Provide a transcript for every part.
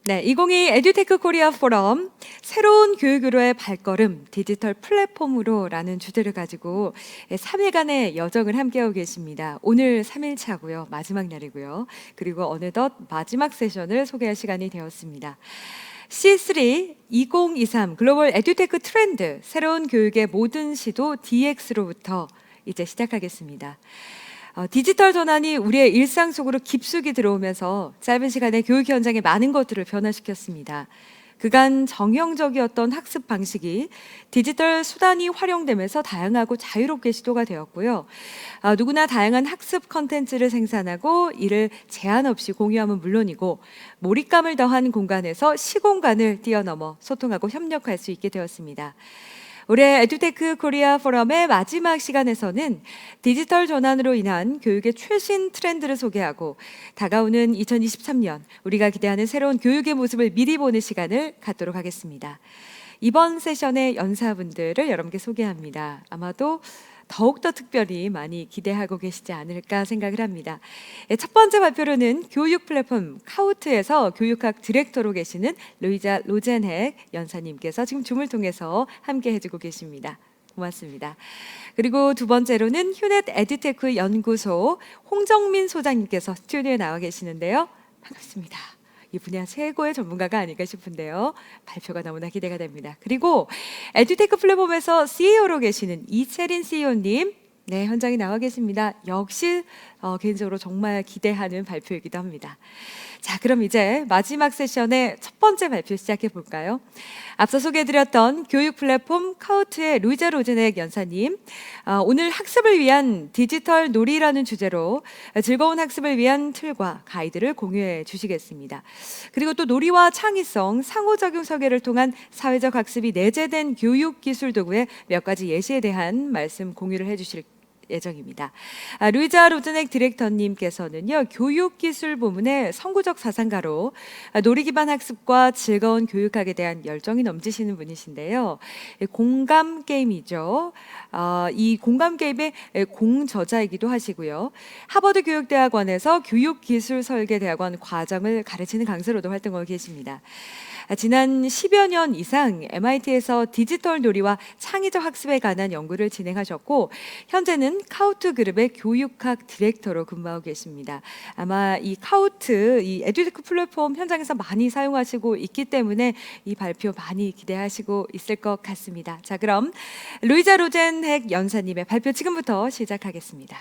네, 2022 에듀테크 코리아 포럼 새로운 교육으로의 발걸음 디지털 플랫폼으로라는 주제를 가지고 3일간의 여정을 함께하고 계십니다. 오늘 3일차고요. 마지막 날이고요. 그리고 어느덧 마지막 세션을 소개할 시간이 되었습니다. C3 2023 글로벌 에듀테크 트렌드 새로운 교육의 모든 시도 DX로부터 이제 시작하겠습니다. 디지털 전환이 우리의 일상 속으로 깊숙이 들어오면서 짧은 시간에 교육 현장에 많은 것들을 변화시켰습니다. 그간 정형적이었던 학습 방식이 디지털 수단이 활용되면서 다양하고 자유롭게 시도가 되었고요. 누구나 다양한 학습 컨텐츠를 생산하고 이를 제한 없이 공유함은 물론이고 몰입감을 더한 공간에서 시공간을 뛰어넘어 소통하고 협력할 수 있게 되었습니다. 올해 에듀테크 코리아 포럼의 마지막 시간에서는 디지털 전환으로 인한 교육의 최신 트렌드를 소개하고 다가오는 2023년 우리가 기대하는 새로운 교육의 모습을 미리 보는 시간을 갖도록 하겠습니다. 이번 세션의 연사분들을 여러분께 소개합니다. 아마도 더욱더 특별히 많이 기대하고 계시지 않을까 생각을 합니다. 첫 번째 발표로는 교육 플랫폼 카우트에서 교육학 디렉터로 계시는 루이자 로젠핵 연사님께서 지금 줌을 통해서 함께 해주고 계십니다. 고맙습니다. 그리고 두 번째로는 휴넷 에듀테크 연구소 홍정민 소장님께서 스튜디오에 나와 계시는데요. 반갑습니다. 이 분야 최고의 전문가가 아닐까 싶은데요. 발표가 너무나 기대가 됩니다. 그리고 에듀테크 플랫폼에서 CEO로 계시는 이채린 CEO님, 네, 현장에 나와 계십니다. 역시 개인적으로 정말 기대하는 발표이기도 합니다. 자, 그럼 이제 마지막 세션의 첫 번째 발표 시작해 볼까요? 앞서 소개해드렸던 교육 플랫폼 카우트의 루이자 로젠핵 연사님, 오늘 학습을 위한 디지털 놀이라는 주제로 즐거운 학습을 위한 툴과 가이드를 공유해 주시겠습니다. 그리고 또 놀이와 창의성, 상호작용 설계를 통한 사회적 학습이 내재된 교육 기술 도구의 몇 가지 예시에 대한 말씀 공유를 해주실 예정입니다. 루이자 로젠핵 디렉터님께서는요, 교육기술 부문의 선구적 사상가로 놀이 기반 학습과 즐거운 교육학에 대한 열정이 넘치시는 분이신데요. 공감 게임이죠. 이 공감 게임의 공저자이기도 하시고요. 하버드 교육대학원에서 교육기술설계대학원 과정을 가르치는 강사로도 활동하고 계십니다. 지난 10여 년 이상 MIT에서 디지털 놀이와 창의적 학습에 관한 연구를 진행하셨고 현재는 카우트 그룹의 교육학 디렉터로 근무하고 계십니다. 아마 이 카우트, 이 에듀테크 플랫폼 현장에서 많이 사용하시고 있기 때문에 이 발표 많이 기대하시고 있을 것 같습니다. 자, 그럼 루이자 로젠핵 연사님의 발표 지금부터 시작하겠습니다.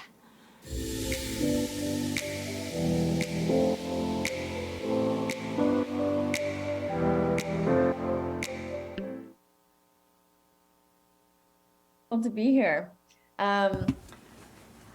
To be here.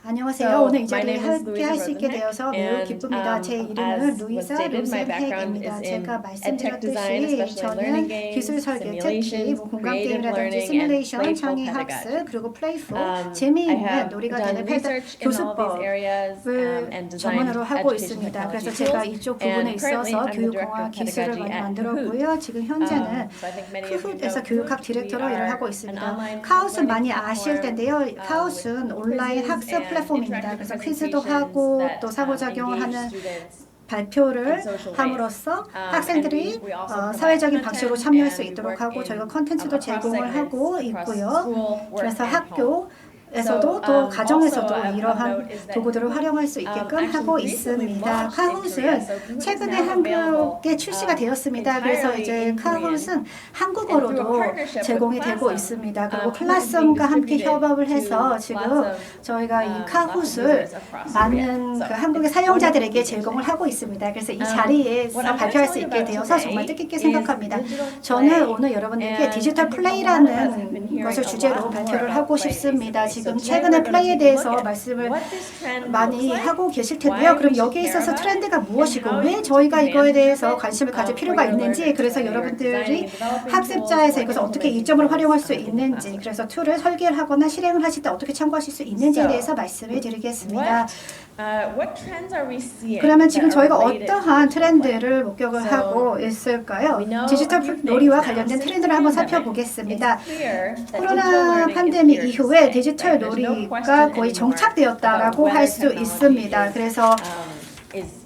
안녕하세요. So, 오늘 이 my 자리에 name is 함께 할 수 있게 Louisa 되어서 매우 Rosenheck, 기쁩니다. 제 and, 이름은 as was 루이사 stated, my background 로젠핵입니다. is in 제가 edtech design, 말씀드렸듯이 especially learning 저는 games, 기술 설계, 특히 simulations, 공감 creative 게임이라든지 learning, and 시뮬레이션, playful 창의 pedagogy. 학습, 그리고 플레이풀, I 재미있는 have 놀이가 done 되는 research in all these areas and designed 전문으로 하고 education 있습니다. 그래서 technology 제가 tools. 이쪽 부분에 And currently, 있어서 I'm the director 교육공학 of 기술을 pedagogy 많이 at 만들었고요. 지금 현재는 So I think many of you know 크훗에서 교육학 Kahoot. 디렉터로 We 일을 are 하고 an 있습니다. online 카웃은 learning 많이 아실 platform, 텐데요. with 카웃은 온라인 quizzes 학습 and 플랫폼입니다. interactive 그래서 퀴즈도 presentations 하고 that, 또 상호작용을 engage 하는 students 발표를 in social ways. 함으로써 And 학생들이 we also provide 사회적인 content 방식으로 참여할 수 and we 있도록 work 하고 in, 저희가 컨텐츠도 across 제공을 segments, 하고 across 있고요. school, work, 그래서 and home. 학교에서도 또 So, 가정에서도 also, a 이러한 note is that 도구들을 활용할 수 있게끔 하고 actually recently 있습니다. launched in Korea, 카훗은 so Kahoot is 최근에 now available, 한국에 출시가 되었습니다. 그래서 entirely 이제 in Korean. 카훗은 And through a 한국어로도 partnership with 제공이 되고 Plassum, 있습니다. 그리고 Kahoot is being 플라썸과 함께 distributed 협업을 to 해서 지금 Plassum, 저희가 이 lots of 카훗을 users across Korea. 많은 So 그 한국의 it's 사용자들에게 wonderful 제공을 information. 하고 있습니다. 그래서 이 What 자리에서 I'm 발표할 gonna 수 tell you 있게 about 되어서 today 정말 뜻깊게 is 생각합니다. digital 저는 play. 오늘 여러분들께 And 디지털 I think a lot of us have been 플레이라는 hearing 것을 a 주제로 lot more 발표를 about 하고 play 싶습니다. recently. 지금 So today 최근에 we're going 플레이에 to take a 대해서 look at 말씀을 what this trend 많이 looks like, 하고 계실 why 텐데요. we 그럼 should 여기에 care 있어서 about 트렌드가 it, 무엇이고 and how 왜 you can 저희가 take 이거에 advantage 대해서 of it, 관심을 가질 for 필요가 your 있는지, learners, 그래서 whether you're 여러분들이 designing and developing 학습자에서 tools or 이것을 어떻게 implementing 이점을 활용할 수 tools in the 있는지, classroom. 그래서 툴을 설계를 하거나 실행을 하실 때 어떻게 참고하실 수 있는지에 So, 대해서 말씀을 드리겠습니다. What trends are we seeing 그러면 that 지금 are 저희가 related to 어떠한 digital play? 트렌드를 목격을 So, 하고 있을까요? we know 디지털 a few 놀이와 things now. 관련된 Since 트렌드를 the 한번 pandemic, 살펴보겠습니다. it's clear that digital 코로나 learning is 팬데믹 here to 이후에 stay, 디지털 right? There's no 놀이가 question 거의 anymore 정착되었다라고 about 할 whether 수 technology 있습니다. 그래서 is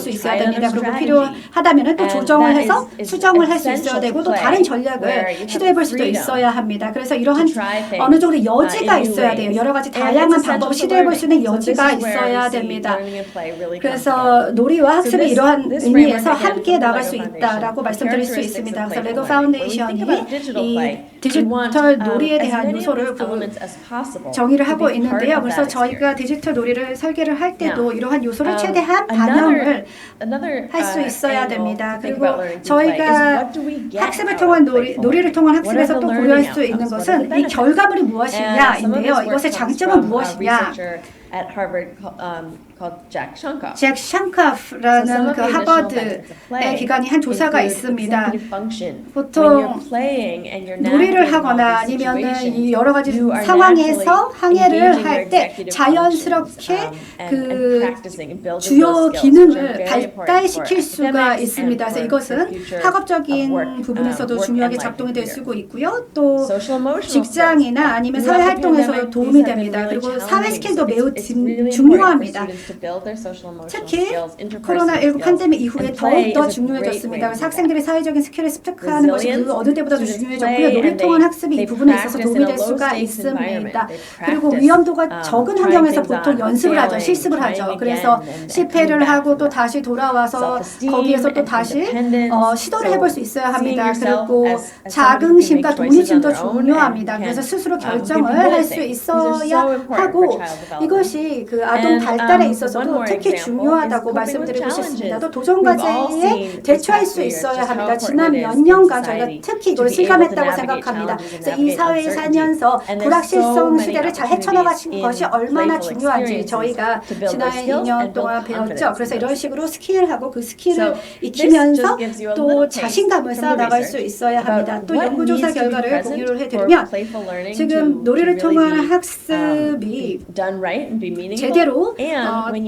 수 있어야 try 됩니다. another 그리고 strategy. 필요하다면 또 And 조정을 that 해서 is 수정을 할 수 essential 있어야 되고 to 또 play, 다른 where 전략을 you have 시도해 볼 the 수도 freedom 있어야 합니다. 그래서 이러한 to try things, 어느 정도 여지가 in new 있어야 돼요. ways. 여러 가지 And 다양한 it's 방법을 essential to 시도해 볼 수 있는 learning. So this 여지가 is where we 있어야 see 됩니다. learning and play really come together. 그래서 놀이와 학습의 this 이러한 framework 의미에서 위해서 함께 나갈 수 있다라고 말씀드릴 수 있습니다. 그래서 레고 파운데이션이 이 디지털 놀이에 대한 요소를 정의를 하고 있는데요. 그래서 저희가 디지털 놀이를 설계를 할 때도 이러한 요소를 최대한 반영을 할 수 있어야 됩니다. 그리고 저희가 학습을 통한 놀이를 통한 학습에서 또 고려할 수 있는 것은 이 결과물이 무엇이냐인데요. 이것의 장점은 무엇이냐? At Harvard, called Jack Shunkoff. 잭 샹카프라는 그 하버드의 기관이 한 조사가 있습니다. 보통 놀이를 하거나 아니면은 이 여러 가지 상황에서 항해를 할 때 자연스럽게 그 주요 기능을 발달시킬 수가 있습니다. 그래서 이것은 학업적인 부분에서도 중요하게 작동이 될 수 있고요. 또 직장이나 아니면 사회 활동에서도 도움이 됩니다. 그리고 사회 스킬도 매우 중요합니다. 특히 코로나19 팬데믹 이후에 더욱더 중요해졌습니다. 그래서 학생들이 사회적인 스킬을 습득하는 것이 그 어느 때보다도 중요해졌고요. 놀이를 통한 학습이 이 부분에 있어서 도움이 될 수가 있습니다. 그리고 위험도가 적은 환경에서 보통 연습을 하죠. 실습을 하죠. 그래서 실패를 하고 또 다시 돌아와서 거기에서 또 다시 시도를 해볼 수 있어야 합니다. 그리고 자긍심과 독립심도 중요합니다. 그래서 스스로 결정을 할 수 있어야 하고 이것이 그 아동 발달에 있어서도 특히 중요하다고 말씀드리고 싶습니다. 또 도전과제에 대처할 수 있어야 합니다. 지난 몇 년간 저희가 특히 이걸 실감했다고 생각합니다. 그래서 이 사회에 살면서 불확실성 시대를 잘 헤쳐나가신 것이 얼마나 중요한지 저희가 지난 2년 동안 배웠죠. 그래서 이런 식으로 스킬하고 그 스킬을 익히면서 또 자신감을 쌓아나갈 수 있어야 합니다. 또 연구조사 결과를 공유를 해드리면 지금 놀이를 통한 학습이 제대로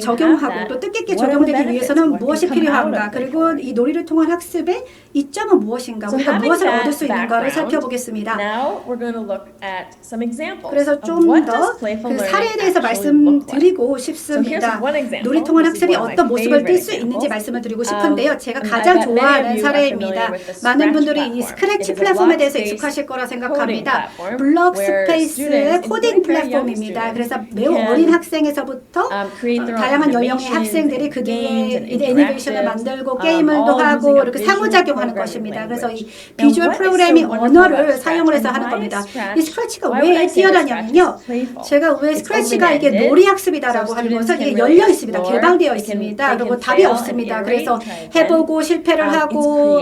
적용하고 또 뜻깊게 적용되기 위해서는 무엇이 필요한가 그리고 이 놀이를 통한 학습의 이점은 무엇인가 우리가 무엇을 얻을 수 있는가를 살펴보겠습니다. 그래서 좀 더 그 사례에 대해서 말씀드리고 싶습니다. 놀이 통한 학습이 어떤 모습을 띌 수 있는지 말씀을 드리고 싶은데요. 제가 가장 좋아하는 사례입니다. 많은 분들이 이 스크래치 플랫폼에 대해서 익숙하실 거라 생각합니다. 블록 스페이스의 코딩 플랫폼입니다. 그래서 매우 어린 학생에서부터 다양한 연령의 학생들이 그 뒤에 애니메이션을 만들고 게임을도 하고 이렇게 상호작용하는 것입니다. 그래서 이 비주얼 프로그래밍 언어를 사용을 해서 하는 겁니다. 이 스크래치가 왜 뛰어나냐면요. 제가 왜 스크래치가 이게 놀이 학습이다라고 하는 것은 이게 열려 있습니다. 개방되어 있습니다. 그리고 답이 없습니다. 그래서 해보고 실패를 하고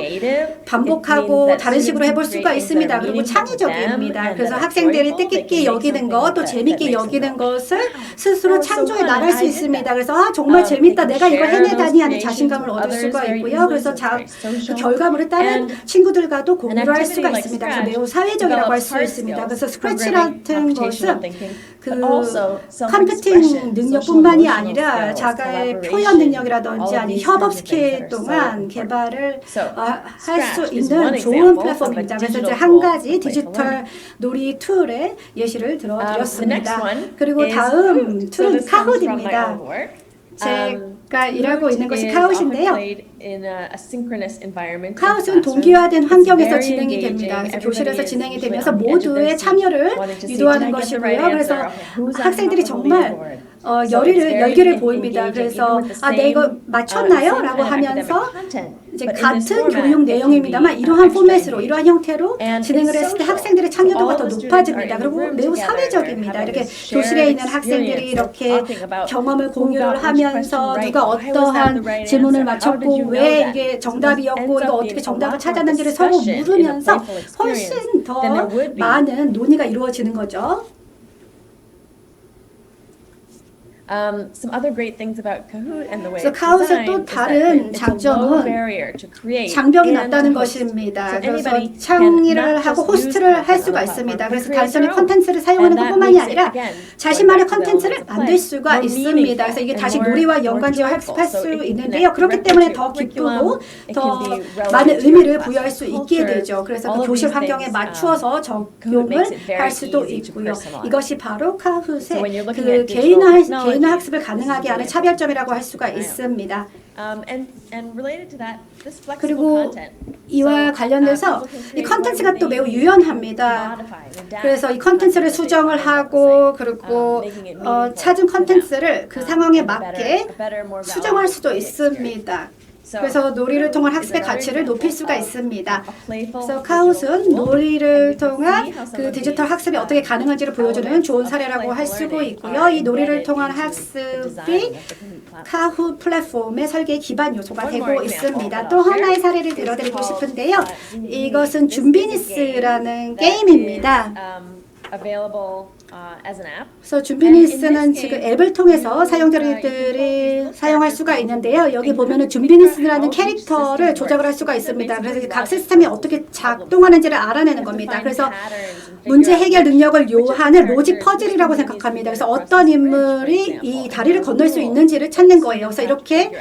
반복하고 다른 식으로 해볼 수가 있습니다. 그리고 창의적입니다. 그래서 학생들이 뜻깊게 여기는 것, 또 재밌게 여기는 것을 스스로 창조해 나갈 수 있습니다. 그래서 정말 재밌다. 내가 이걸 해내다니 하는 자신감을 얻을 수가 있고요. 그래서 그 결과물을 다른 친구들과도 공유를 할 수가 있습니다. 그래서 매우 사회적이라고 할 수 있습니다. 그래서 스크래치 같은 것은 그 컴퓨팅 능력뿐만이 아니라 자가의 표현 능력이라든지 아니 협업 스킬 동안 개발을 할 수 있는 좋은 플랫폼입니다. 그래서 이제 한 가지 디지털 놀이 툴의 예시를 들어드렸습니다. 그리고 다음 툴은 카훗입니다. 제가 일하고 있는 것이 카훗인데요. 카훗은 동기화된 환경에서 진행이 됩니다. 그래서 교실에서 진행이 되면서 모두의 참여를 유도하는 것이고요. 그래서 학생들이 정말 열기를 보입니다. 그래서 내가 이거 맞췄나요? 라고 하면서 이제 같은 교육 내용입니다만 이러한 포맷으로 이러한 형태로 진행을 했을 때 학생들의 참여도가 더 높아집니다. 그리고 매우 사회적입니다. 이렇게 교실에 있는 학생들이 이렇게 경험을 공유를 하면서 누가 어떠한 질문을 맞췄고 왜 이게 정답이었고 이거 어떻게 정답을 찾았는지를 서로 물으면서 훨씬 더 많은 논의가 이루어지는 거죠. 그래서 카훗의 또 다른 장점은 장벽이 낮다는 것입니다. 그래서 창의를 하고 호스트를 할 수가 있습니다. 그래서 단순히 컨텐츠를 사용하는 것뿐만이 아니라 자신만의 컨텐츠를 만들 수가 있습니다. 그래서 이게 다시 놀이와 연관지어 학습할 수 있는데요. 그렇기 때문에 더 기쁘고 더 많은 의미를 부여할 수 있게 되죠. 그래서 그 교실 환경에 맞추어서 적용을 할 수도 있고요. 이것이 바로 카훗의 그 개인화 학습을 가능하게 하는 차별점이라고 할 수가 있습니다. 그리고 이와 관련돼서 이 컨텐츠가 또 매우 유연합니다. 그래서 이 컨텐츠를 수정을 하고 그리고 찾은 컨텐츠를 그 상황에 맞게 수정할 수도 있습니다. 그래서 놀이를 통한 학습의 가치를 높일 수가 있습니다. 그래서 카웃은 놀이를 통한 그 디지털 학습이 어떻게 가능한지를 보여주는 좋은 사례라고 할 수가 있고요. 이 놀이를 통한 학습이 카훗 플랫폼의 설계의 기반 요소가 되고 있습니다. 또 하나의 사례를 들어드리고 싶은데요. 이것은 줌비니스라는 게임입니다. 그래서 줌비니스는 지금 앱을 통해서 사용자들이 사용할 수가 있는데요. 여기 보면은 줌비니스라는 캐릭터를 조작을 할 수가 있습니다. 그래서 각 시스템이 어떻게 작동하는지를 알아내는 겁니다. 그래서 문제 해결 능력을 요하는 로직 퍼즐이라고 생각합니다. 그래서 어떤 인물이 이 다리를 건널 수 있는지를 찾는 거예요. 그래서 이렇게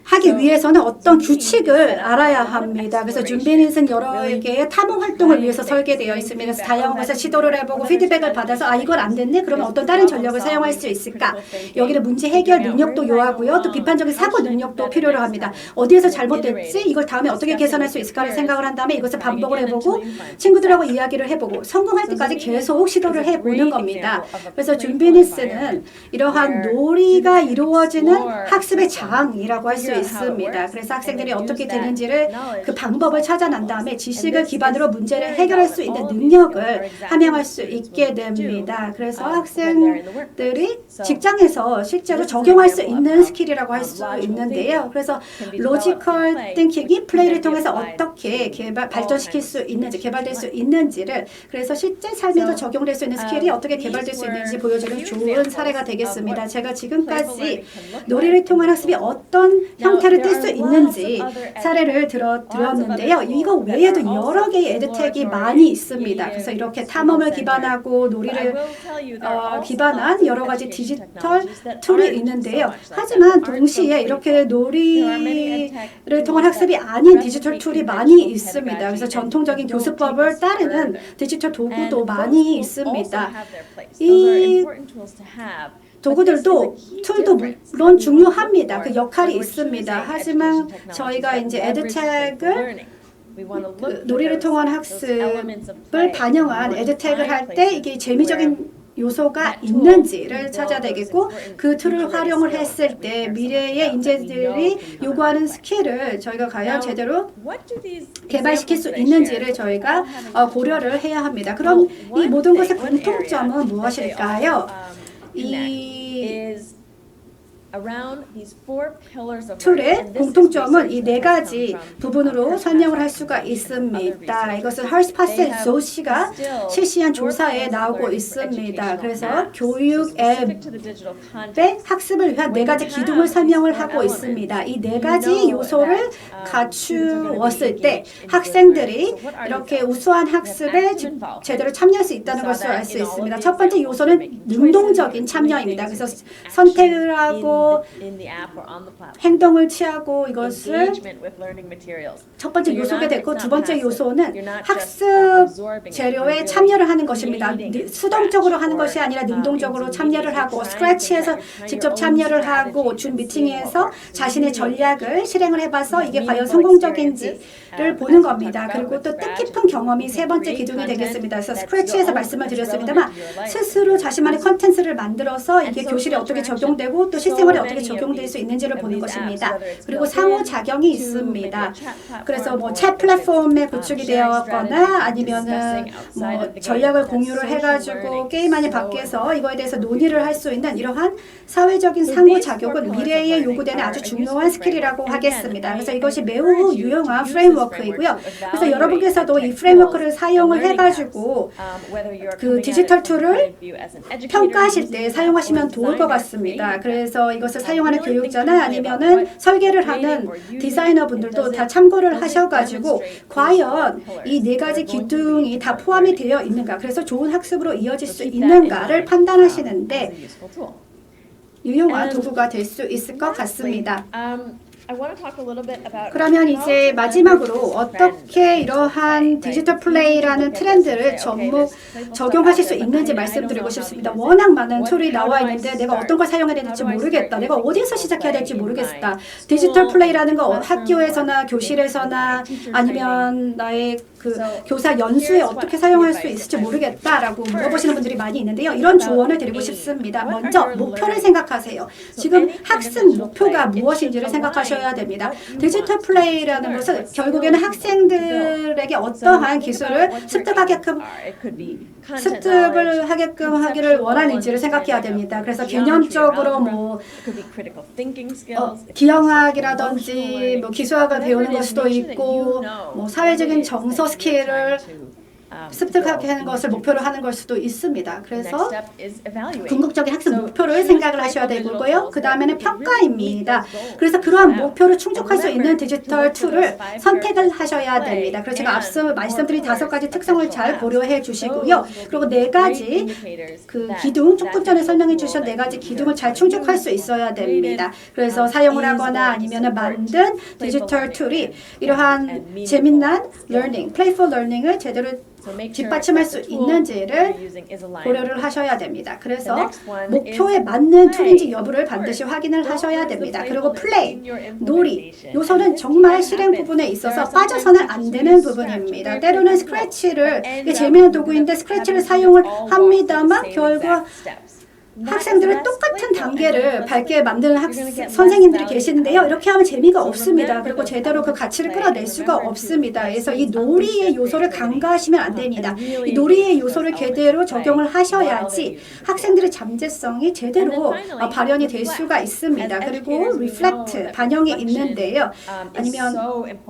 하기 위해서는 어떤 규칙을 알아야 합니다. 그래서 줌비닛은 여러 개의 탐험 활동을 위해서 설계되어 있습니다. 그래서 다양한 것을 시도를 해보고 피드백을 받아서 이건 안 됐네? 그러면 어떤 다른 전략을 사용할 수 있을까? 여기는 문제 해결 능력도 요하고요. 또 비판적인 사고 능력도 필요로 합니다. 어디에서 잘못됐지? 이걸 다음에 어떻게 개선할 수 있을까를 생각을 한 다음에 이것을 반복을 해보고 친구들하고 이야기를 해보고 성공할 때까지 계속 시도를 해보는 겁니다. 그래서 줌비닛은 이러한 놀이가 이루어지는 학습의 장이라고 할 수 있습니다. 그래서 학생들이 어떻게 되는지를 그 방법을 찾아낸 다음에 지식을 기반으로 문제를 해결할 수 있는 능력을 함양할 수 있게 됩니다. 그래서 학생들이 직장에서 실제로 적용할 수 있는 스킬이라고 할 수 있는데요. 그래서 로지컬 띵킹이 플레이를 통해서 어떻게 발전시킬 수 있는지, 개발될 수 있는지를 그래서 실제 삶에도 적용될 수 있는 스킬이 어떻게 개발될 수 있는지 보여주는 좋은 사례가 되겠습니다. 제가 지금까지 놀이를 통한 학습이 어떤 형태를 띌 수 있는지 사례를 들었는데요. 이거 외에도 여러 개의 에드텍이 많이 있습니다. 그래서 이렇게 탐험을 기반하고 놀이를 기반한 여러 가지 디지털 툴이 있는데요. 하지만 동시에 이렇게 놀이를 통한 학습이 아닌 디지털 툴이 많이 있습니다. 그래서 전통적인 교수법을 따르는 디지털 도구도 많이 있습니다. 이 도구들도 툴도 물론 중요합니다. 그 역할이 있습니다. 하지만 저희가 이제 에드텍을 놀이를 통한 학습을 반영한 에드텍을 할 때 이게 재미적인 요소가 있는지를 찾아야 되겠고 그 툴을 활용을 했을 때 미래의 인재들이 요구하는 스킬을 저희가 과연 제대로 개발시킬 수 있는지를 저희가 고려를 해야 합니다. 그럼 이 모든 것의 공통점은 무엇일까요? 이 툴의 공통점은 이 네 가지 부분으로 설명을 할 수가 있습니다. 이것은 헐스파스 조시가 실시한 조사에 나오고 있습니다. 그래서 교육 앱의 학습을 위한 네 가지 기둥을 설명을 하고 있습니다. 이 네 가지 요소를 갖추었을 때 학생들이 이렇게 우수한 학습에 제대로 참여할 수 있다는 것을 알 수 있습니다. 첫 번째 요소는 능동적인 참여입니다. 그래서 선택을 하고 행동을 취하고 이것을 첫 번째 요소가 됐고 두 번째 요소는 학습 재료에 참여를 하는 것입니다. 수동적으로 하는 것이 아니라 능동적으로 참여를 하고 스크래치에서 직접 참여를 하고 줌 미팅에서 자신의 전략을 실행을 해봐서 이게 과연 성공적인지를 보는 겁니다. 그리고 또 뜻깊은 경험이 세 번째 기둥이 되겠습니다. 그래서 스크래치에서 말씀을 드렸습니다만 스스로 자신만의 컨텐츠를 만들어서 이게 교실에 어떻게 적용되고 또 실생활에 어떻게 적용될 수 있는지를 보는 것입니다. 그리고 상호작용이 있습니다. 그래서 뭐 챗 플랫폼에 구축이 되었거나 아니면은 뭐 전략을 공유를 해가지고 게임 안에 밖에서 이거에 대해서 논의를 할 수 있는 이러한 사회적인 상호작용은 미래에 요구되는 아주 중요한 스킬이라고 하겠습니다. 그래서 이것이 매우 유용한 프레임워크이고요. 그래서 여러분께서도 이 프레임워크를 사용을 해가지고 그 디지털 툴을 평가하실 때 사용하시면 좋을 것 같습니다. 그래서 이것을 사용하는 교육자나 아니면은 설계를 하는 디자이너 분들도 다 참고를 하셔가지고 과연 이 네 가지 기둥이 다 포함이 되어 있는가, 그래서 좋은 학습으로 이어질 수 있는가를 판단하시는데 유용한 도구가 될 수 있을 것 같습니다. 그러면 이제 마지막으로 어떻게 이러한 디지털 플레이라는 트렌드를 적용하실 수 있는지 말씀드리고 싶습니다. 워낙 많은 툴이 나와 있는데 내가 어떤 걸 사용해야 될지 모르겠다. 내가 어디에서 시작해야 될지 모르겠다. 디지털 플레이라는 거 학교에서나 교실에서나 아니면 나의 그 교사 연수에 어떻게 사용할 수 있을지 모르겠다라고 물어보시는 분들이 많이 있는데요. 이런 조언을 드리고 싶습니다. 먼저 목표를 생각하세요. 지금 학습 목표가 무엇인지를 생각하셔야 하셔야 됩니다. 디지털 플레이라는 것은 결국에는 학생들에게 어떠한 기술을 습득을 하기를 원하는지를 생각해야 됩니다. 그래서 개념적으로 뭐 기형학이라든지 뭐 기술학을 배우는 걸 수도 있고 뭐 사회적인 정서 스킬을 습득하게 하는 것을 목표로 하는 걸 수도 있습니다. 그래서 궁극적인 학습 목표를 생각을 하셔야 되고요. 그 다음에는 평가입니다. 그래서 그러한 목표를 충족할 수 있는 디지털 툴을 선택을 하셔야 됩니다. 그래서 제가 앞서 말씀드린 5가지 특성을 잘 고려해 주시고요. 그리고 4가지 그 기둥, 조금 전에 설명해 주신 4가지 기둥을 잘 충족할 수 있어야 됩니다. 그래서 사용을 하거나 아니면 만든 디지털 툴이 이러한 재미난 learning, playful learning을 제대로 뒷받침할 수 있는지를 고려를 하셔야 됩니다. 그래서 목표에 맞는 툴인지 여부를 반드시 확인을 하셔야 됩니다. 그리고 플레이, 놀이, 요소는 정말 실행 부분에 있어서 빠져서는 안 되는 부분입니다. 때로는 스크래치를, 이게 재미있는 도구인데 스크래치를 사용을 합니다만 결국 학생들은 똑같은 단계를 밟게 만드는 선생님들이 계시는데요. 이렇게 하면 재미가 없습니다. 그리고 제대로 그 가치를 끌어낼 수가 없습니다. 그래서 이 놀이의 요소를 간과하시면 안 됩니다. 이 놀이의 요소를 제대로 적용을 하셔야지 학생들의 잠재성이 제대로 발현이 될 수가 있습니다. 그리고 reflect, 반영이 있는데요. 아니면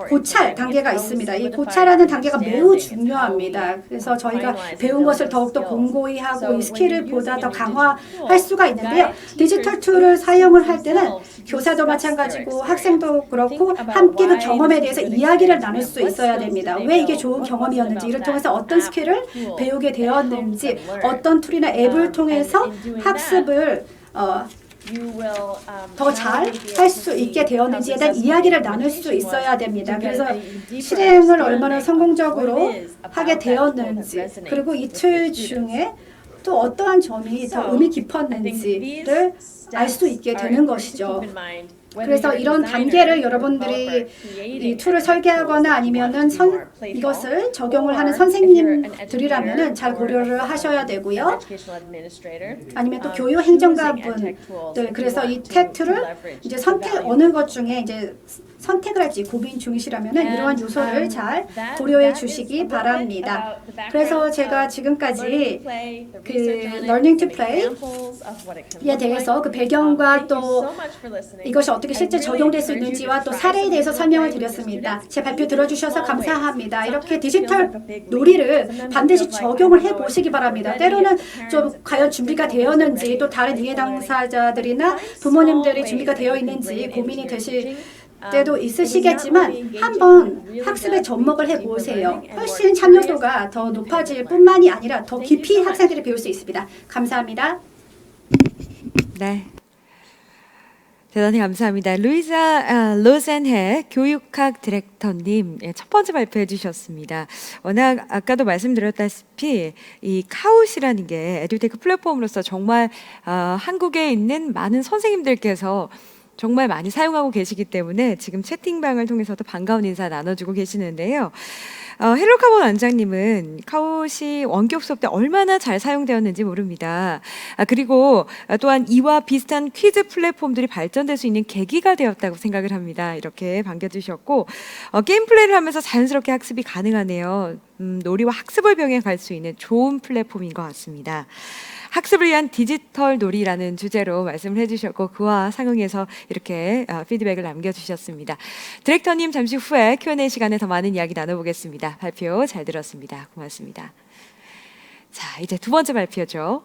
고찰 단계가 있습니다. 이 고찰하는 단계가 매우 중요합니다. 그래서 저희가 배운 것을 더욱더 공고히 하고 이 스킬을 보다 더 강화할 수가 있는데요. 디지털 툴을 사용을 할 때는 교사도 마찬가지고 학생도 그렇고 함께 그 경험에 대해서 이야기를 나눌 수 있어야 됩니다. 왜 이게 좋은 경험이었는지, 이를 통해서 어떤 스킬을 배우게 되었는지, 어떤 툴이나 앱을 통해서 학습을 더 잘 할 수 있게 되었는지에 대한 이야기를 나눌 수 있어야 됩니다. 그래서 실행을 얼마나 성공적으로 하게 되었는지, 그리고 이 툴 중에 또 어떠한 점이 더 의미 깊었는지를 알 수 있게 되는 것이죠. 그래서 이런 단계를 여러분들이 이 툴을 설계하거나 아니면은 이것을 적용을 하는 선생님들이라면은 잘 고려를 하셔야 되고요. 아니면 또 교육 행정가분들, 그래서 이 텍 툴을 이제 어느 것 중에 이제 선택을 할지 고민 중이시라면은 이러한 요소를 잘 고려해 주시기 바랍니다. 그래서 제가 지금까지 그 learning to play에 대해서 그 배경과 또 이것이 어떻게 실제 적용될 수 있는지와 또 사례에 대해서 설명을 드렸습니다. 제 발표 들어주셔서 감사합니다. 이렇게 디지털 놀이를 반드시 적용을 해보시기 바랍니다. 때로는 좀 과연 준비가 되었는지, 또 다른 이해 당사자들이나 부모님들이 준비가 되어 있는지 고민이 되실 때도 있으시겠지만 한번 학습에 접목을 해보세요. 훨씬 참여도가 더 높아질 뿐만이 아니라 더 깊이 학생들이 배울 수 있습니다. 감사합니다. 네. 대단히 감사합니다. 루이자 로젠해 교육학 디렉터님 첫 번째 발표해 주셨습니다. 워낙 아까도 말씀드렸다시피 이 카웃이라는 게 에듀테크 플랫폼으로서 정말 한국에 있는 많은 선생님들께서 정말 많이 사용하고 계시기 때문에 지금 채팅방을 통해서도 반가운 인사 나눠주고 계시는데요. 헬로카본 원장님은 카웃이 원격 수업 때 얼마나 잘 사용되었는지 모릅니다. 그리고 또한 이와 비슷한 퀴즈 플랫폼들이 발전될 수 있는 계기가 되었다고 생각을 합니다. 이렇게 반겨주셨고 게임 플레이를 하면서 자연스럽게 학습이 가능하네요. 놀이와 학습을 병행할 수 있는 좋은 플랫폼인 것 같습니다. 학습을 위한 디지털 놀이라는 주제로 말씀을 해주셨고 그와 상응해서 이렇게 피드백을 남겨주셨습니다. 디렉터님 잠시 후에 Q&A 시간에 더 많은 이야기 나눠보겠습니다. 발표 잘 들었습니다. 고맙습니다. 자, 이제 두 번째 발표죠.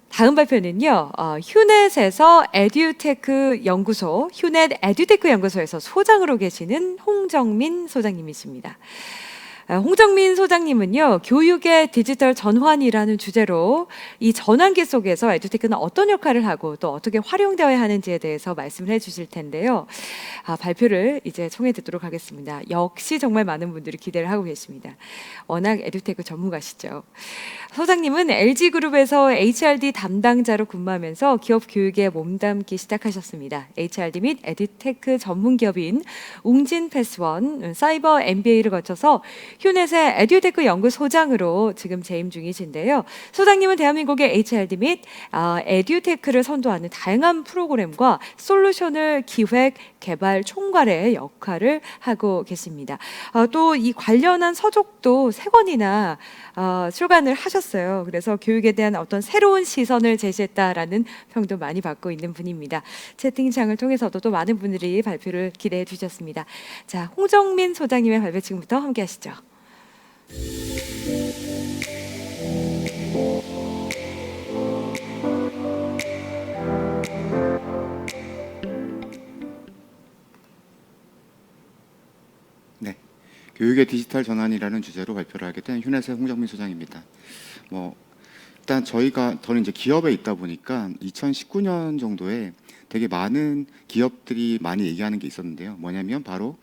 다음 발표는요. 휴넷에서 에듀테크 연구소, 휴넷 에듀테크 연구소에서 소장으로 계시는 홍정민 소장님이십니다. 홍정민 소장님은요, 교육의 디지털 전환이라는 주제로 이 전환기 속에서 에듀테크는 어떤 역할을 하고 또 어떻게 활용되어야 하는지에 대해서 말씀을 해주실 텐데요. 발표를 이제 청해 듣도록 하겠습니다. 역시 정말 많은 분들이 기대를 하고 계십니다. 워낙 에듀테크 전문가시죠. 소장님은 LG그룹에서 HRD 담당자로 근무하면서 기업 교육에 몸담기 시작하셨습니다. HRD 및 에듀테크 전문 기업인 웅진 패스원 사이버 MBA를 거쳐서 휴넷의 에듀테크 연구소장으로 지금 재임 중이신데요. 소장님은 대한민국의 HRD 및 에듀테크를 선도하는 다양한 프로그램과 솔루션을 기획, 개발, 총괄의 역할을 하고 계십니다. 또 이 관련한 서적도 3권이나 출간을 하셨어요. 그래서 교육에 대한 어떤 새로운 시선을 제시했다라는 평도 많이 받고 있는 분입니다. 채팅창을 통해서도 또 많은 분들이 발표를 기대해 주셨습니다. 자, 홍정민 소장님의 발표 지금부터 함께 하시죠. 네, 교육의 디지털 전환이라는 주제로 발표를 하게 된 휴넷의 홍정민 소장입니다. 일단 저는 이제 기업에 있다 보니까 2019년 정도에 되게 많은 기업들이 많이 얘기하는 게 있었는데요. 뭐냐면 바로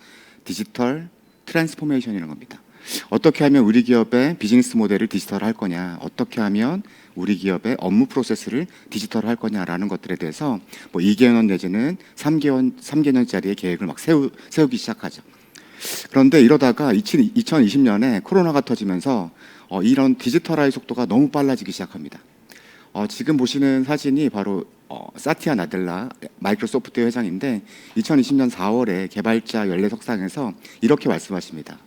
디지털 트랜스포메이션이라는 겁니다. 어떻게 하면 우리 기업의 비즈니스 모델을 디지털화 할 거냐, 어떻게 하면 우리 기업의 업무 프로세스를 디지털화 할 거냐라는 것들에 대해서 2개년 내지는 3개년짜리의 계획을 막 세우기 시작하죠. 그런데 이러다가 2020년에 코로나가 터지면서 이런 디지털화의 속도가 너무 빨라지기 시작합니다. 지금 보시는 사진이 바로 사티아 나델라 마이크로소프트 회장인데 2020년 4월에 개발자 연례석상에서 이렇게 말씀하십니다.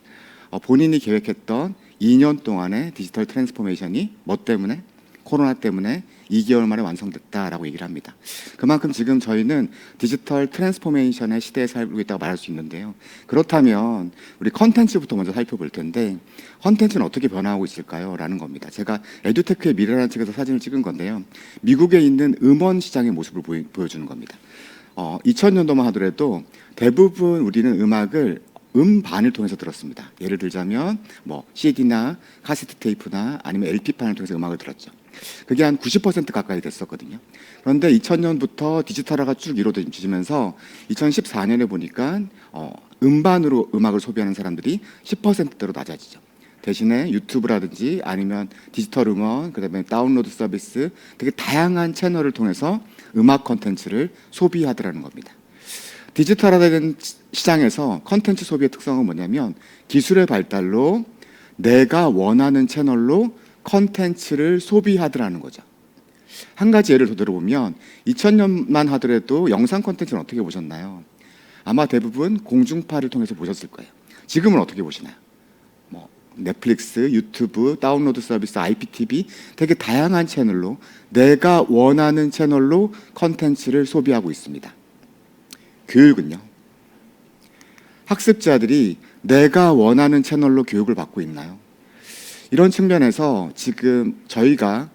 본인이 계획했던 2년 동안의 디지털 트랜스포메이션이 뭐 때문에? 코로나 때문에 2개월 만에 완성됐다라고 얘기를 합니다. 그만큼 지금 저희는 디지털 트랜스포메이션의 시대에 살고 있다고 말할 수 있는데요. 그렇다면 우리 컨텐츠부터 먼저 살펴볼 텐데 컨텐츠는 어떻게 변화하고 있을까요? 라는 겁니다. 제가 에듀테크의 미래라는 책에서 사진을 찍은 건데요. 미국에 있는 음원 시장의 모습을 보여주는 겁니다. 2000년도만 하더라도 대부분 우리는 음악을 음반을 통해서 들었습니다. 예를 들자면 CD나 카세트 테이프나 아니면 LP판을 통해서 음악을 들었죠. 그게 한 90% 가까이 됐었거든요. 그런데 2000년부터 디지털화가 쭉 이루어지면서 2014년에 보니까 음반으로 음악을 소비하는 사람들이 10%대로 낮아지죠. 대신에 유튜브라든지 아니면 디지털 음원, 그다음에 다운로드 서비스, 되게 다양한 채널을 통해서 음악 콘텐츠를 소비하더라는 겁니다. 디지털화된 시장에서 콘텐츠 소비의 특성은 뭐냐면 기술의 발달로 내가 원하는 채널로 콘텐츠를 소비하더라는 거죠. 한 가지 예를 더 들어보면 2000년만 하더라도 영상 콘텐츠는 어떻게 보셨나요? 아마 대부분 공중파를 통해서 보셨을 거예요. 지금은 어떻게 보시나요? 넷플릭스, 유튜브, 다운로드 서비스, IPTV 되게 다양한 채널로 내가 원하는 채널로 콘텐츠를 소비하고 있습니다. 교육은요? 학습자들이 내가 원하는 채널로 교육을 받고 있나요? 이런 측면에서 지금 저희가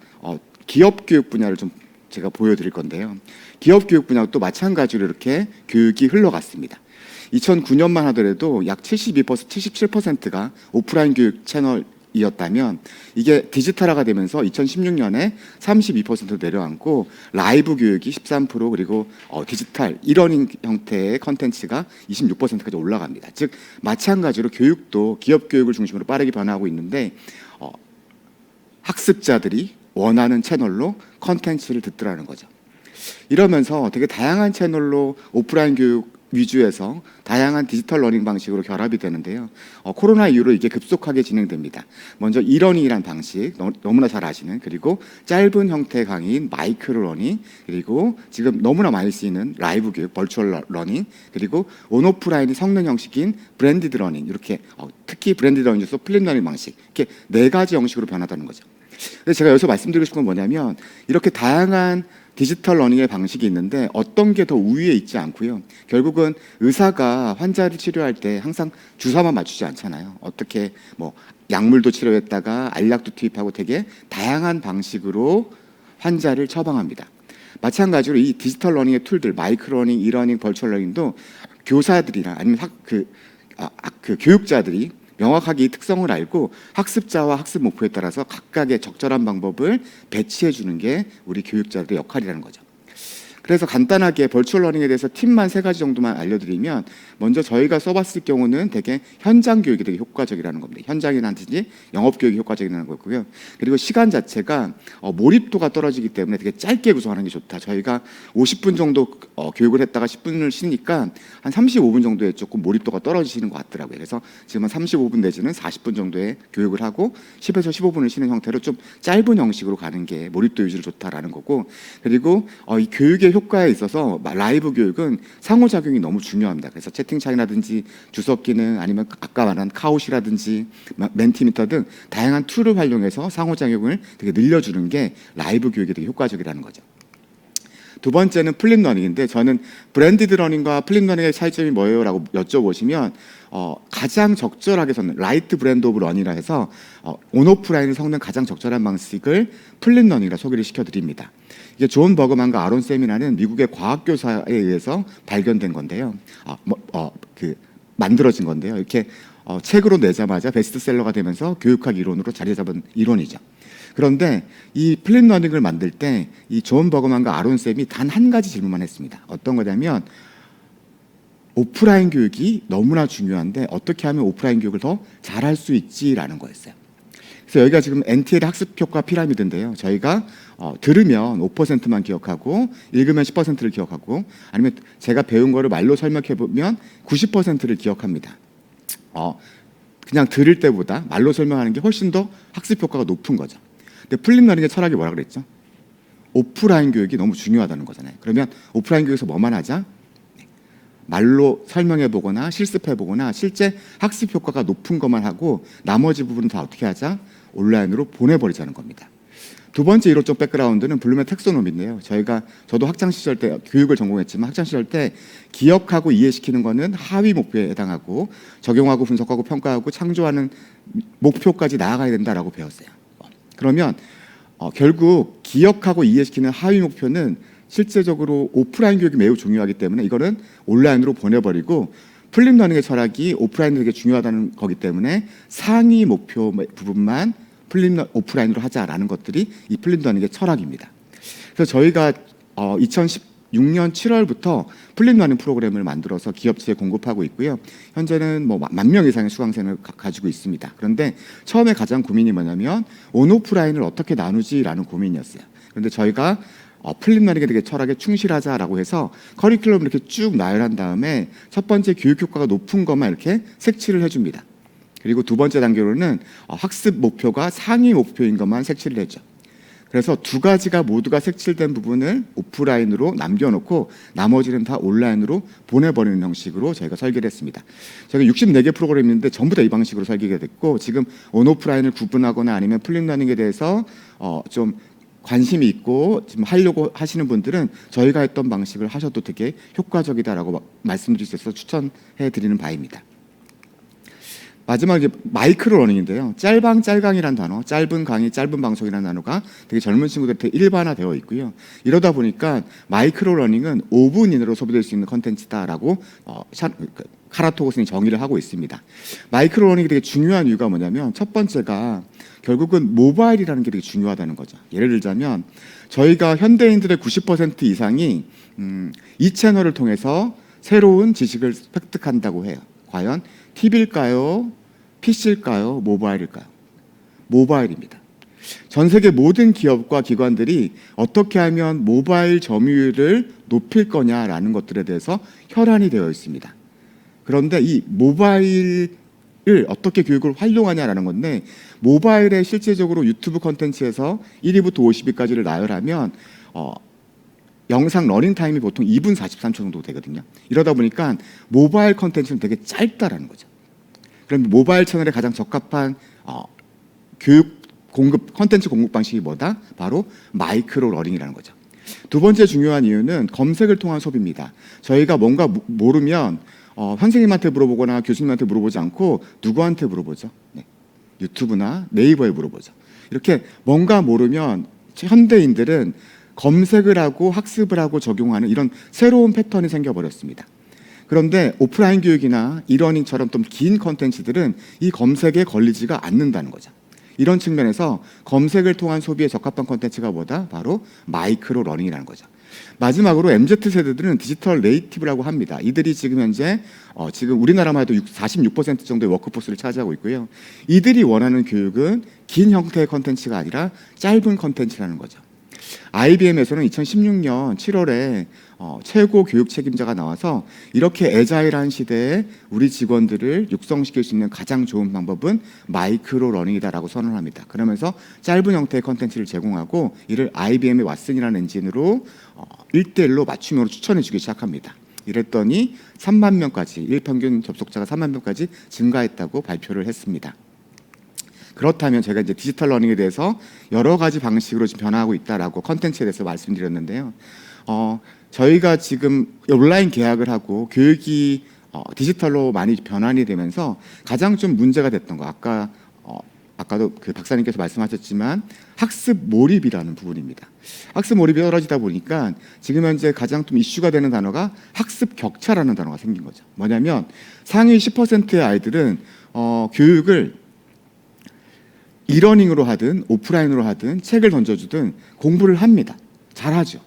기업 교육 분야를 좀 제가 보여드릴 건데요. 기업 교육 분야도 마찬가지로 이렇게 교육이 흘러갔습니다. 2009년만 하더라도 약 72%, 77%가 오프라인 교육 채널이었다면 이게 디지털화가 되면서 2016년에 32% 내려앉고 라이브 교육이 13% 그리고 디지털 이러닝 형태의 컨텐츠가 26%까지 올라갑니다. 즉 마찬가지로 교육도 기업 교육을 중심으로 빠르게 변화하고 있는데 학습자들이 원하는 채널로 컨텐츠를 듣더라는 거죠. 이러면서 되게 다양한 채널로 오프라인 교육 위주에서 다양한 디지털 러닝 방식으로 결합이 되는데요. 코로나 이후로 이게 급속하게 진행됩니다. 먼저 이러닝이란 방식, 너무나 잘 아시는, 그리고 짧은 형태의 강의인 마이크로 러닝, 그리고 지금 너무나 많이 쓰이는 라이브 교육, 버추얼 러닝, 그리고 온오프라인이 섞는 형식인 브랜디드 러닝, 이렇게 특히 브랜디드 러닝 중에서 플립 러닝 방식, 이렇게 4가지 형식으로 변하다는 거죠. 근데 제가 여기서 말씀드리고 싶은 건 뭐냐면 이렇게 다양한 디지털 러닝의 방식이 있는데 어떤 게 더 우위에 있지 않고요. 결국은 의사가 환자를 치료할 때 항상 주사만 맞추지 않잖아요. 어떻게 약물도 치료했다가 알약도 투입하고 되게 다양한 방식으로 환자를 처방합니다. 마찬가지로 이 디지털 러닝의 툴들, 마이크로 러닝, 이러닝, 버추얼 러닝도 교사들이나 아니면 교육자들이 명확하게 이 특성을 알고 학습자와 학습 목표에 따라서 각각의 적절한 방법을 배치해 주는 게 우리 교육자들의 역할이라는 거죠. 그래서 간단하게 벌추얼 러닝에 대해서 팁만 3가지 정도만 알려드리면, 먼저 저희가 써봤을 경우는 되게 현장 교육이 되게 효과적이라는 겁니다. 현장이라든지 영업 교육이 효과적이라는 거고요. 그리고 시간 자체가 몰입도가 떨어지기 때문에 되게 짧게 구성하는 게 좋다. 저희가 50분 정도 교육을 했다가 10분을 쉬니까 한 35분 정도에 조금 몰입도가 떨어지시는 것 같더라고요. 그래서 지금은 35분 내지는 40분 정도의 교육을 하고 10에서 15분을 쉬는 형태로 좀 짧은 형식으로 가는 게 몰입도 유지를 좋다라는 거고, 그리고 이 교육의 효과에 있어서 라이브 교육은 상호작용이 너무 중요합니다. 그래서 채팅창이라든지 주석 기능, 아니면 아까 말한 카웃이라든지 멘티미터 등 다양한 툴을 활용해서 상호작용을 되게 늘려주는 게 라이브 교육이 되게 효과적이라는 거죠. 두 번째는 플립 러닝인데, 저는 브랜디드 러닝과 플립 러닝의 차이점이 뭐예요? 라고 여쭤보시면 가장 적절하게 섞는 라이트 브랜드 오브 러닝이라 해서 온오프라인을 섞는 가장 적절한 방식을 플립 러닝이라 소개를 시켜드립니다. 이게 존 버그만과 아론 쌤이라는 미국의 과학교사에 의해서 발견된 건데요. 만들어진 건데요. 이렇게 책으로 내자마자 베스트셀러가 되면서 교육학 이론으로 자리 잡은 이론이죠. 그런데 이 플립 러닝을 만들 때 이 존 버그만과 아론 쌤이 단 한 가지 질문만 했습니다. 어떤 거냐면, 오프라인 교육이 너무나 중요한데 어떻게 하면 오프라인 교육을 더 잘할 수 있지라는 거였어요. 그래서 여기가 지금 NTL의 학습 효과 피라미드인데요. 저희가 들으면 5%만 기억하고, 읽으면 10%를 기억하고, 아니면 제가 배운 거를 말로 설명해 보면 90%를 기억합니다. 그냥 들을 때보다 말로 설명하는 게 훨씬 더 학습 효과가 높은 거죠. 근데 플립 러닝의 철학이 뭐라 그랬죠? 오프라인 교육이 너무 중요하다는 거잖아요. 그러면 오프라인 교육에서 뭐만 하자? 말로 설명해 보거나 실습해 보거나 실제 학습 효과가 높은 것만 하고, 나머지 부분은 다 어떻게 하자? 온라인으로 보내버리자는 겁니다. 두 번째 이론적 백그라운드는 블룸의 텍소노미인데요. 저도 학창 시절 때 교육을 전공했지만, 학창 시절 때 기억하고 이해시키는 거는 하위 목표에 해당하고, 적용하고 분석하고 평가하고 창조하는 목표까지 나아가야 된다라고 배웠어요. 그러면 결국 기억하고 이해시키는 하위 목표는 실제적으로 오프라인 교육이 매우 중요하기 때문에 이거는 온라인으로 보내버리고, 플립 러닝의 철학이 오프라인이 되게 중요하다는 거기 때문에 상위 목표 부분만 오프라인으로 하자라는 것들이 이 플립 러닝의 철학입니다. 그래서 저희가 2016년 7월부터 플립 러닝 프로그램을 만들어서 기업체에 공급하고 있고요. 현재는 10,000명 이상의 수강생을 가지고 있습니다. 그런데 처음에 가장 고민이 뭐냐면 온오프라인을 어떻게 나누지라는 고민이었어요. 그런데 저희가 플립 러닝에 되게 철학에 충실하자라고 해서 커리큘럼을 이렇게 쭉 나열한 다음에 첫 번째 교육 효과가 높은 것만 이렇게 색칠을 해줍니다. 그리고 두 번째 단계로는 학습 목표가 상위 목표인 것만 색칠을 했죠. 그래서 두 가지가 모두가 색칠된 부분을 오프라인으로 남겨놓고 나머지는 다 온라인으로 보내버리는 형식으로 저희가 설계를 했습니다. 저희가 64개 프로그램이 있는데 전부 다 이 방식으로 설계가 됐고, 지금 온오프라인을 구분하거나 아니면 플립 러닝에 대해서 좀 관심이 있고 지금 하려고 하시는 분들은 저희가 했던 방식을 하셔도 되게 효과적이다라고 말씀드릴 수 있어서 추천해 드리는 바입니다. 마지막에 마이크로 러닝인데요. 짤방이라는 단어, 짧은 강의, 짧은 방송이라는 단어가 되게 젊은 친구들한테 일반화되어 있고요. 이러다 보니까 마이크로 러닝은 5분 이내로 소비될 수 있는 컨텐츠다라고 카라토고스는 정의를 하고 있습니다. 마이크로 러닝이 되게 중요한 이유가 뭐냐면, 첫 번째가 결국은 모바일이라는 게 되게 중요하다는 거죠. 예를 들자면 저희가 현대인들의 90% 이상이 이 채널을 통해서 새로운 지식을 획득한다고 해요. 과연 TV일까요? PC일까요? 모바일일까요? 모바일입니다. 전 세계 모든 기업과 기관들이 어떻게 하면 모바일 점유율을 높일 거냐라는 것들에 대해서 혈안이 되어 있습니다. 그런데 이 모바일을 어떻게 교육을 활용하냐라는 건데, 모바일에 실제적으로 유튜브 컨텐츠에서 1위부터 50위까지를 나열하면 영상 러닝 타임이 보통 2분 43초 정도 되거든요. 이러다 보니까 모바일 컨텐츠는 되게 짧다라는 거죠. 그럼 모바일 채널에 가장 적합한 교육 공급 컨텐츠 공급 방식이 뭐다? 바로 마이크로 러닝이라는 거죠. 두 번째 중요한 이유는 검색을 통한 소비입니다. 저희가 뭔가 모르면 선생님한테 물어보거나 교수님한테 물어보지 않고 누구한테 물어보죠? 네. 유튜브나 네이버에 물어보죠. 이렇게 뭔가 모르면 현대인들은 검색을 하고 학습을 하고 적용하는 이런 새로운 패턴이 생겨버렸습니다. 그런데 오프라인 교육이나 이러닝처럼 좀 긴 컨텐츠들은 이 검색에 걸리지가 않는다는 거죠. 이런 측면에서 검색을 통한 소비에 적합한 컨텐츠가 뭐다? 바로 마이크로 러닝이라는 거죠. 마지막으로 MZ 세대들은 디지털 네이티브라고 합니다. 이들이 지금 현재 지금 우리나라만 해도 46% 정도의 워크포스를 차지하고 있고요. 이들이 원하는 교육은 긴 형태의 컨텐츠가 아니라 짧은 컨텐츠라는 거죠. IBM에서는 2016년 7월에 최고 교육 책임자가 나와서 이렇게 애자일한 시대에 우리 직원들을 육성시킬 수 있는 가장 좋은 방법은 마이크로 러닝이다라고 선언합니다. 그러면서 짧은 형태의 컨텐츠를 제공하고 이를 IBM의 왓슨이라는 엔진으로 1대1로 맞춤형으로 추천해주기 시작합니다. 이랬더니 3만 명까지 일평균 접속자가 3만 명까지 증가했다고 발표를 했습니다. 그렇다면 제가 이제 디지털 러닝에 대해서 여러 가지 방식으로 지금 변화하고 있다라고 컨텐츠에 대해서 말씀드렸는데요. 저희가 지금 온라인 계약을 하고 교육이 디지털로 많이 변환이 되면서 가장 좀 문제가 됐던 거 아까도 그 박사님께서 말씀하셨지만 학습 몰입이라는 부분입니다. 학습 몰입이 떨어지다 보니까 지금 현재 가장 좀 이슈가 되는 단어가 학습 격차라는 단어가 생긴 거죠. 뭐냐면 상위 10%의 아이들은 교육을 이러닝으로 하든 오프라인으로 하든 책을 던져주든 공부를 합니다. 잘하죠.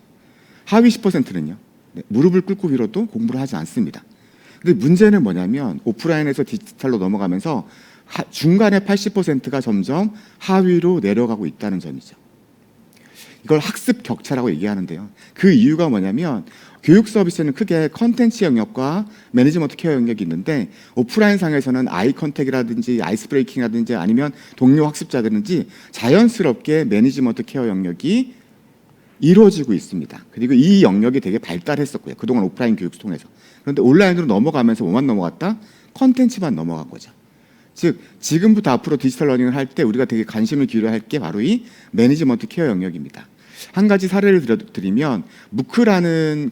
하위 10%는요. 무릎을 꿇고 빌어도 공부를 하지 않습니다. 근데 문제는 뭐냐면 오프라인에서 디지털로 넘어가면서 중간에 80%가 점점 하위로 내려가고 있다는 점이죠. 이걸 학습 격차라고 얘기하는데요. 그 이유가 뭐냐면 교육 서비스는 크게 컨텐츠 영역과 매니지먼트 케어 영역이 있는데 오프라인 상에서는 아이 컨택이라든지 아이스 브레이킹이라든지 아니면 동료 학습자들인지 자연스럽게 매니지먼트 케어 영역이 이루어지고 있습니다. 그리고 이 영역이 되게 발달했었고요. 그동안 오프라인 교육 통해서. 그런데 온라인으로 넘어가면서 뭐만 넘어갔다? 컨텐츠만 넘어간 거죠. 즉 지금부터 앞으로 디지털 러닝을 할 때 우리가 되게 관심을 기울여야 할 게 바로 이 매니지먼트 케어 영역입니다. 한 가지 사례를 드리면 무크는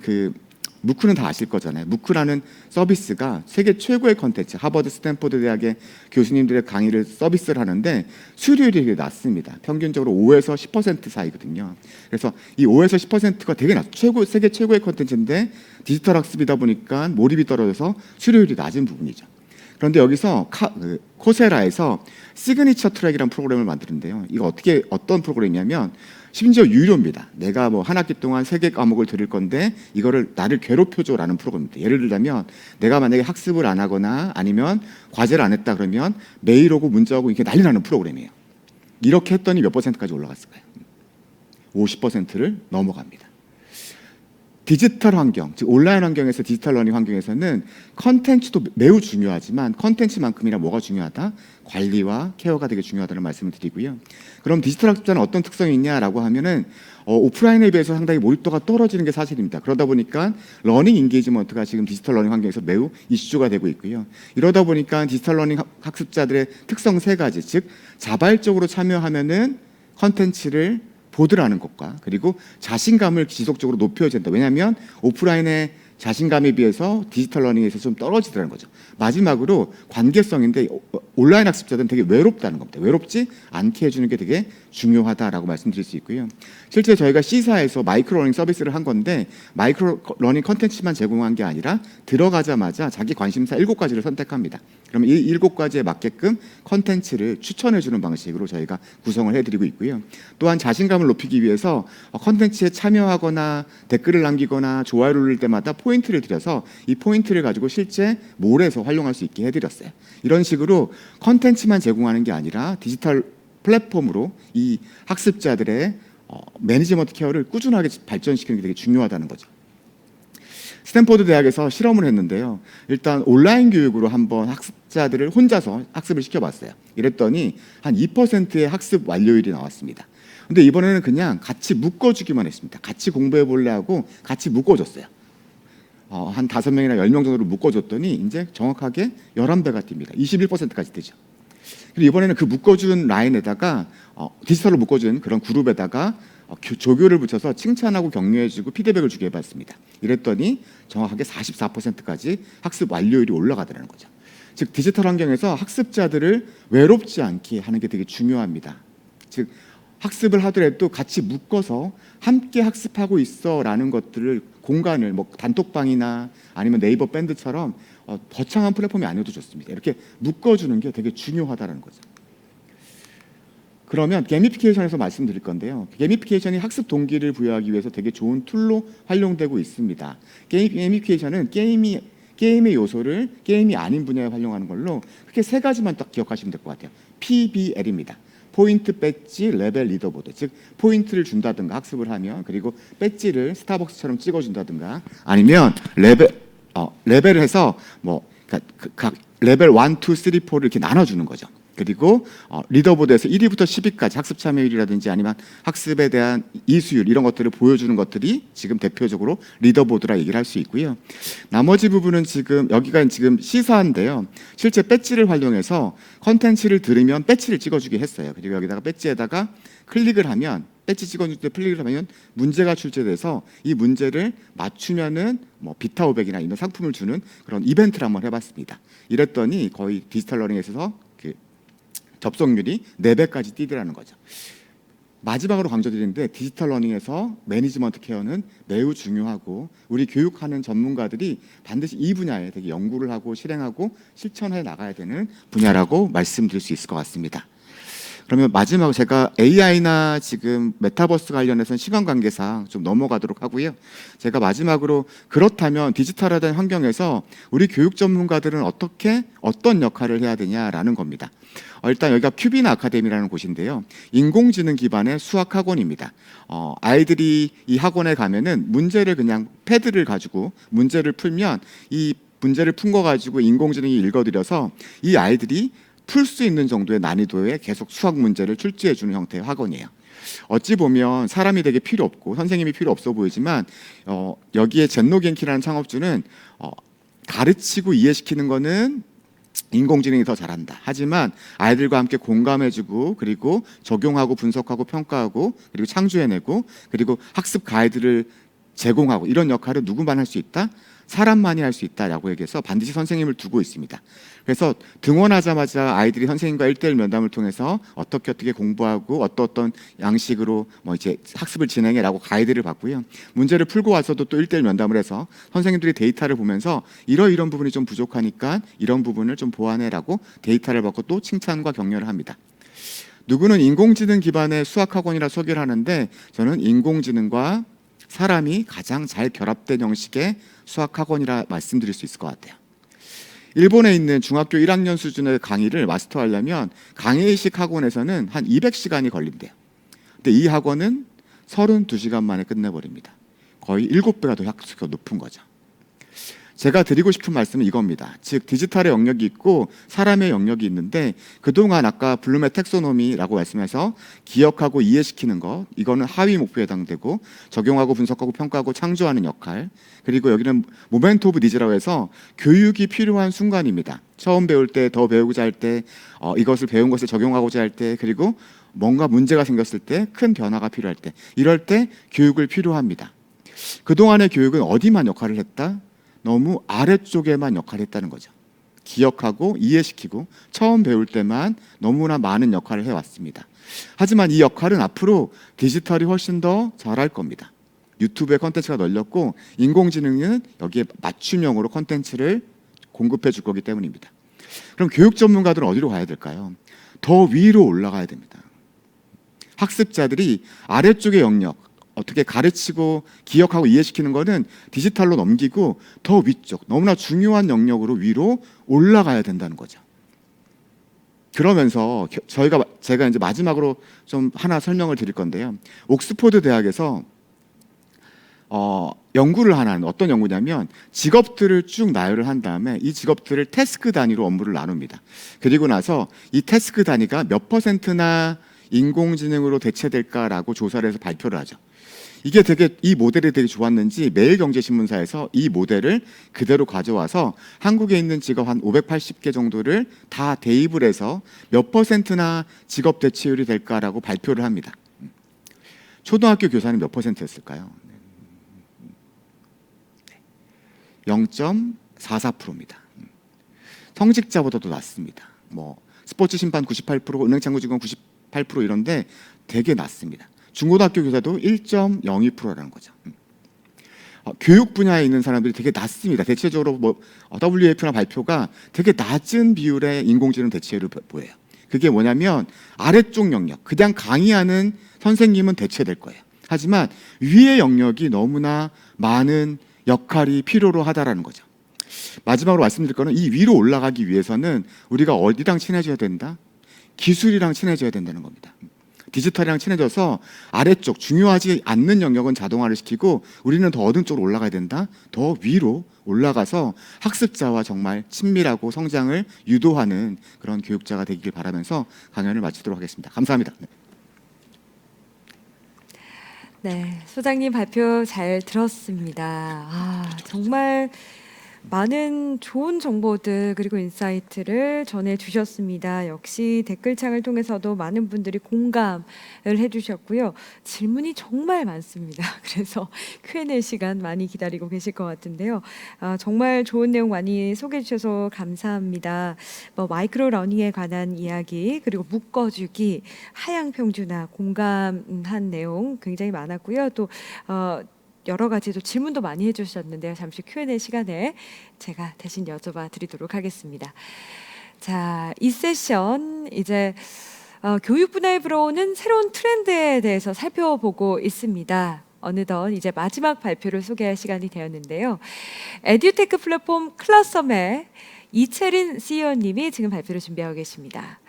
다 아실 거잖아요. 무크라는 서비스가 세계 최고의 컨텐츠, 하버드, 스탠포드 대학의 교수님들의 강의를 서비스를 하는데 수료율이 되게 낮습니다. 평균적으로 5에서 10% 사이거든요. 그래서 이 5에서 10%가 되게 세계 최고의 컨텐츠인데 디지털 학습이다 보니까 몰입이 떨어져서 수료율이 낮은 부분이죠. 그런데 여기서 코세라에서 시그니처 트랙이라는 프로그램을 만드는데요. 이거 어떤 프로그램이냐면 심지어 유료입니다. 내가 뭐 한 학기 동안 3개 과목을 들을 건데 이거를 나를 괴롭혀줘라는 프로그램입니다. 예를 들자면 내가 만약에 학습을 안 하거나 아니면 과제를 안 했다 그러면 메일 오고 문자 오고 이게 난리 나는 프로그램이에요. 이렇게 했더니 몇 %까지 올라갔을까요? 50%를 넘어갑니다. 디지털 환경, 즉 온라인 환경에서 디지털 러닝 환경에서는 컨텐츠도 매우 중요하지만 컨텐츠만큼이나 뭐가 중요하다? 관리와 케어가 되게 중요하다는 말씀을 드리고요. 그럼 디지털 학습자는 어떤 특성이 있냐라고 하면은 오프라인에 비해서 상당히 몰입도가 떨어지는 게 사실입니다. 그러다 보니까 러닝 인게이지먼트가 지금 디지털 러닝 환경에서 매우 이슈가 되고 있고요. 이러다 보니까 디지털 러닝 학습자들의 특성 3가지, 즉 자발적으로 참여하면은 컨텐츠를 보드라는 것과 그리고 자신감을 지속적으로 높여야 된다. 왜냐하면 오프라인의 자신감에 비해서 디지털 러닝에서 좀 떨어지더라는 거죠. 마지막으로 관계성인데 온라인 학습자들은 되게 외롭다는 겁니다. 외롭지 않게 해주는 게 되게 중요하다라고 말씀드릴 수 있고요. 실제 저희가 C사에서 마이크로 러닝 서비스를 한 건데 마이크로 러닝 컨텐츠만 제공한 게 아니라 들어가자마자 자기 관심사 7가지를 선택합니다. 그러면 이 7가지에 맞게끔 컨텐츠를 추천해주는 방식으로 저희가 구성을 해드리고 있고요. 또한 자신감을 높이기 위해서 컨텐츠에 참여하거나 댓글을 남기거나 좋아요를 누를 때마다 포인트를 드려서 이 포인트를 가지고 실제 몰에서 활용할 수 있게 해드렸어요. 이런 식으로 컨텐츠만 제공하는 게 아니라 디지털 플랫폼으로 이 학습자들의 매니지먼트 케어를 꾸준하게 발전시키는 게 되게 중요하다는 거죠. 스탠포드 대학에서 실험을 했는데요. 일단 온라인 교육으로 한번 학습자들을 혼자서 학습을 시켜봤어요. 이랬더니 한 2%의 학습 완료율이 나왔습니다. 근데 이번에는 그냥 같이 묶어주기만 했습니다. 같이 공부해 볼래 하고 같이 묶어줬어요. 한 5명이나 10명 정도로 묶어줬더니 이제 정확하게 11배가 뜁니다. 21%까지 되죠. 그리고 이번에는 그 묶어준 라인에다가 디지털로 묶어준 그런 그룹에다가 조교를 붙여서 칭찬하고 격려해주고 피드백을 주게 해봤습니다. 이랬더니 정확하게 44%까지 학습 완료율이 올라가더라는 거죠. 즉 디지털 환경에서 학습자들을 외롭지 않게 하는 게 되게 중요합니다. 즉 학습을 하더라도 같이 묶어서 함께 학습하고 있어라는 것들을 공간을 뭐 단톡방이나 아니면 네이버 밴드처럼 거창한 플랫폼이 아니어도 좋습니다. 이렇게 묶어주는 게 되게 중요하다는 거죠. 그러면 게미피케이션에서 말씀드릴 건데요. 게미피케이션이 학습 동기를 부여하기 위해서 되게 좋은 툴로 활용되고 있습니다. 게미피케이션은 게임의 요소를 게임이 아닌 분야에 활용하는 걸로 크게 세 가지만 딱 기억하시면 될 것 같아요. PBL입니다. 포인트 배지 레벨 리더보드, 즉 포인트를 준다든가 학습을 하면, 그리고 배지를 스타벅스처럼 찍어준다든가, 아니면 레벨을 해서 뭐 각 레벨 1, 2, 3, 4를 이렇게 나눠주는 거죠. 그리고 리더보드에서 1위부터 10위까지 학습 참여율이라든지 아니면 학습에 대한 이수율, 이런 것들을 보여주는 것들이 지금 대표적으로 리더보드라 얘기를 할 수 있고요. 나머지 부분은 지금 여기가 지금 시사인데요. 실제 배지를 활용해서 컨텐츠를 들으면 배지를 찍어주게 했어요. 그리고 여기다가 배지에다가 클릭을 하면, 배지 찍어줄 때 클릭을 하면 문제가 출제돼서 이 문제를 맞추면은 뭐 비타 500이나 이런 상품을 주는 그런 이벤트를 한번 해봤습니다. 이랬더니 거의 디지털 러닝에서 접속률이 4배까지 뛰더라는 거죠. 마지막으로 강조드리는데, 디지털 러닝에서 매니지먼트 케어는 매우 중요하고 우리 교육하는 전문가들이 반드시 이 분야에 되게 연구를 하고 실행하고 실천해 나가야 되는 분야라고 말씀드릴 수 있을 것 같습니다. 그러면 마지막으로 제가 AI나 지금 메타버스 관련해서는 시간 관계상 좀 넘어가도록 하고요. 제가 마지막으로, 그렇다면 디지털화된 환경에서 우리 교육 전문가들은 어떤 역할을 해야 되냐라는 겁니다. 일단 여기가 큐비나 아카데미라는 곳인데요. 인공지능 기반의 수학 학원입니다. 아이들이 이 학원에 가면은 문제를 그냥 패드를 가지고 문제를 풀면 이 문제를 푼 거 가지고 인공지능이 읽어드려서 이 아이들이 풀 수 있는 정도의 난이도의 계속 수학 문제를 출제해주는 형태의 학원이에요. 어찌 보면 사람이 되게 필요 없고 선생님이 필요 없어 보이지만 여기에 젠노겐키라는 창업주는 가르치고 이해시키는 거는 인공지능이 더 잘한다. 하지만 아이들과 함께 공감해주고, 그리고 적용하고 분석하고 평가하고, 그리고 창조해내고, 그리고 학습 가이드를 제공하고, 이런 역할을 누구만 할 수 있다? 사람만이 할 수 있다라고 얘기해서 반드시 선생님을 두고 있습니다. 그래서 등원하자마자 아이들이 선생님과 1대1 면담을 통해서 어떻게 공부하고 어떤 양식으로 뭐 이제 학습을 진행해라고 가이드를 받고요. 문제를 풀고 와서도 또 1대1 면담을 해서 선생님들이 데이터를 보면서 이런 부분이 좀 부족하니까 이런 부분을 좀 보완해라고 데이터를 받고 또 칭찬과 격려를 합니다. 누구는 인공지능 기반의 수학학원이라 소개를 하는데, 저는 인공지능과 사람이 가장 잘 결합된 형식의 수학학원이라 말씀드릴 수 있을 것 같아요. 일본에 있는 중학교 1학년 수준의 강의를 마스터하려면 강의식 학원에서는 한 200시간이 걸린대요. 근데 이 학원은 32시간 만에 끝내버립니다. 거의 7배가 더 학습효가 높은 거죠. 제가 드리고 싶은 말씀은 이겁니다. 즉 디지털의 영역이 있고 사람의 영역이 있는데, 그동안 아까 블룸의 텍소노미라고 말씀해서 기억하고 이해시키는 것, 이거는 하위 목표에 해당되고, 적용하고 분석하고 평가하고 창조하는 역할, 그리고 여기는 모멘트 오브 니즈라고 해서 교육이 필요한 순간입니다. 처음 배울 때, 더 배우고자 할 때, 이것을 배운 것을 적용하고자 할 때, 그리고 뭔가 문제가 생겼을 때, 큰 변화가 필요할 때, 이럴 때 교육을 필요합니다. 그동안의 교육은 어디만 역할을 했다? 너무 아래쪽에만 역할을 했다는 거죠. 기억하고 이해시키고 처음 배울 때만 너무나 많은 역할을 해왔습니다. 하지만 이 역할은 앞으로 디지털이 훨씬 더 잘할 겁니다. 유튜브의 컨텐츠가 널렸고 인공지능은 여기에 맞춤형으로 컨텐츠를 공급해 줄 거기 때문입니다. 그럼 교육 전문가들은 어디로 가야 될까요? 더 위로 올라가야 됩니다. 학습자들이 아래쪽의 영역, 어떻게 가르치고 기억하고 이해시키는 거는 디지털로 넘기고 더 위쪽, 너무나 중요한 영역으로 위로 올라가야 된다는 거죠. 그러면서 제가 이제 마지막으로 좀 하나 설명을 드릴 건데요. 옥스퍼드 대학에서 연구를 하나 하는, 어떤 연구냐면 직업들을 쭉 나열을 한 다음에 이 직업들을 태스크 단위로 업무를 나눕니다. 그리고 나서 이 태스크 단위가 몇 %나 인공지능으로 대체될까라고 조사를 해서 발표를 하죠. 이게 이 모델이 되게 좋았는지 매일경제신문사에서 이 모델을 그대로 가져와서 한국에 있는 직업 한 580개 정도를 다 대입을 해서 몇 %나 직업 대체율이 될까라고 발표를 합니다. 초등학교 교사는 몇 %였을까요? 0.44%입니다. 성직자보다도 낮습니다. 뭐 스포츠 심판 98%, 은행창구 직원 98% 이런데 되게 낮습니다. 중고등학교 교사도 1.02%라는 거죠. 교육 분야에 있는 사람들이 되게 낮습니다. 대체적으로 WF나 발표가 되게 낮은 비율의 인공지능 대체율을 보여요. 그게 뭐냐면 아래쪽 영역, 그냥 강의하는 선생님은 대체될 거예요. 하지만 위의 영역이 너무나 많은 역할이 필요로 하다라는 거죠. 마지막으로 말씀드릴 거는 이 위로 올라가기 위해서는 우리가 어디랑 친해져야 된다? 기술이랑 친해져야 된다는 겁니다. 디지털이랑 친해져서 아래쪽 중요하지 않는 영역은 자동화를 시키고 우리는 더 어느 쪽으로 올라가야 된다? 더 위로 올라가서 학습자와 정말 친밀하고 성장을 유도하는 그런 교육자가 되길 바라면서 강연을 마치도록 하겠습니다. 감사합니다. 네, 소장님 발표 잘 들었습니다. 정말 많은 좋은 정보들 그리고 인사이트를 전해주셨습니다. 역시 댓글창을 통해서도 많은 분들이 공감을 해주셨고요. 질문이 정말 많습니다. 그래서 Q&A 시간 많이 기다리고 계실 것 같은데요. 정말 좋은 내용 많이 소개해 주셔서 감사합니다. 마이크로 러닝에 관한 이야기 그리고 묶어주기, 하향 평준화 공감한 내용 굉장히 많았고요. 또 여러 가지 또 질문도 많이 해주셨는데요. 잠시 Q&A 시간에 제가 대신 여쭤봐 드리도록 하겠습니다. 자, 이 세션 이제 교육 분야에 불어오는 새로운 트렌드에 대해서 살펴보고 있습니다. 어느덧 이제 마지막 발표를 소개할 시간이 되었는데요. 에듀테크 플랫폼 클라썸의 이채린 CEO님이 지금 발표를 준비하고 계십니다.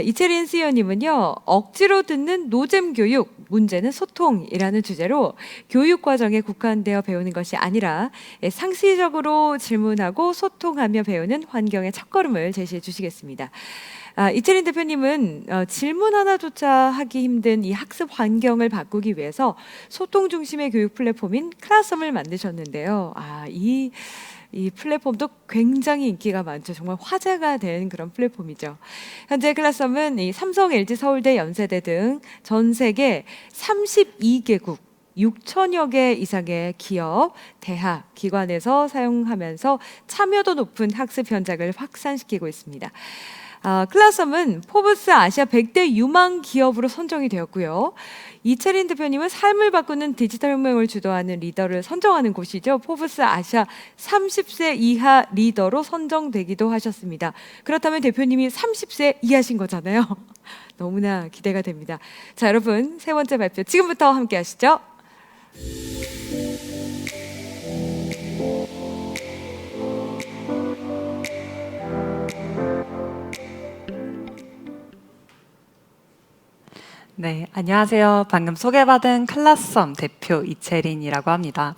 이채린 CEO님은요, 억지로 듣는 노잼 교육, 문제는 소통이라는 주제로 교육 과정에 국한되어 배우는 것이 아니라 상시적으로 질문하고 소통하며 배우는 환경의 첫걸음을 제시해 주시겠습니다. 이채린 대표님은 질문 하나조차 하기 힘든 이 학습 환경을 바꾸기 위해서 소통 중심의 교육 플랫폼인 클라썸을 만드셨는데요. 이 플랫폼도 굉장히 인기가 많죠. 정말 화제가 된 그런 플랫폼이죠. 현재 클라썸은 이 삼성, LG, 서울대, 연세대 등 전 세계 32개국 6천여 개 이상의 기업, 대학, 기관에서 사용하면서 참여도 높은 학습 현장을 확산시키고 있습니다. 클라썸은 포브스 아시아 100대 유망 기업으로 선정이 되었고요. 이채린 대표님은 삶을 바꾸는 디지털 혁명을 주도하는 리더를 선정하는 곳이죠. 포브스 아시아 30세 이하 리더로 선정되기도 하셨습니다. 그렇다면 대표님이 30세 이하신 거잖아요. 너무나 기대가 됩니다. 자, 여러분 세 번째 발표 지금부터 함께 하시죠. 네, 안녕하세요. 방금 소개받은 클라썸 대표 이채린이라고 합니다.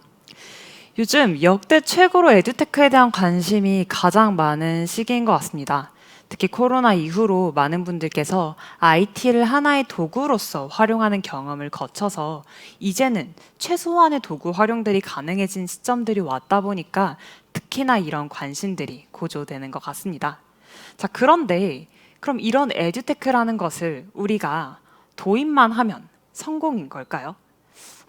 요즘 역대 최고로 에듀테크에 대한 관심이 가장 많은 시기인 것 같습니다. 특히 코로나 이후로 많은 분들께서 IT를 하나의 도구로서 활용하는 경험을 거쳐서 이제는 최소한의 도구 활용들이 가능해진 시점들이 왔다 보니까 특히나 이런 관심들이 고조되는 것 같습니다. 자, 그런데 그럼 이런 에듀테크라는 것을 우리가 도입만 하면 성공인 걸까요?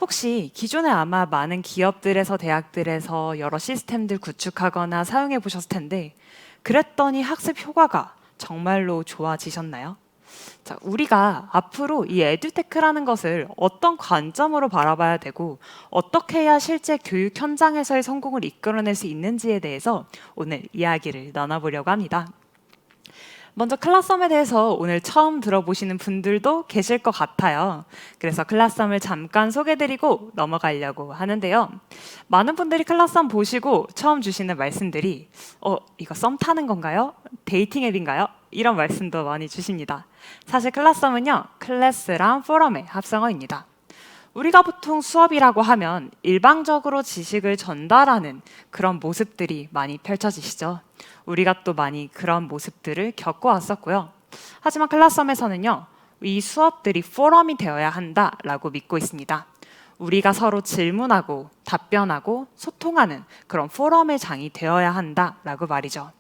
혹시 기존에 아마 많은 기업들에서 대학들에서 여러 시스템들 구축하거나 사용해 보셨을 텐데 그랬더니 학습 효과가 정말로 좋아지셨나요? 자, 우리가 앞으로 이 에듀테크라는 것을 어떤 관점으로 바라봐야 되고 어떻게 해야 실제 교육 현장에서의 성공을 이끌어낼 수 있는지에 대해서 오늘 이야기를 나눠보려고 합니다. 먼저 클라썸에 대해서 오늘 처음 들어보시는 분들도 계실 것 같아요. 그래서 클라썸을 잠깐 소개드리고 넘어가려고 하는데요. 많은 분들이 클라썸 보시고 처음 주시는 말씀들이 이거 썸 타는 건가요? 데이팅 앱인가요? 이런 말씀도 많이 주십니다. 사실 클라썸은요, 클래스랑 포럼의 합성어입니다. 우리가 보통 수업이라고 하면 일방적으로 지식을 전달하는 그런 모습들이 많이 펼쳐지시죠. 우리가 또 많이 그런 모습들을 겪어왔었고요. 하지만 클라썸에서는요, 이 수업들이 포럼이 되어야 한다라고 믿고 있습니다. 우리가 서로 질문하고 답변하고 소통하는 그런 포럼의 장이 되어야 한다라고 말이죠.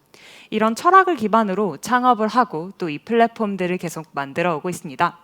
이런 철학을 기반으로 창업을 하고 또 이 플랫폼들을 계속 만들어 오고 있습니다.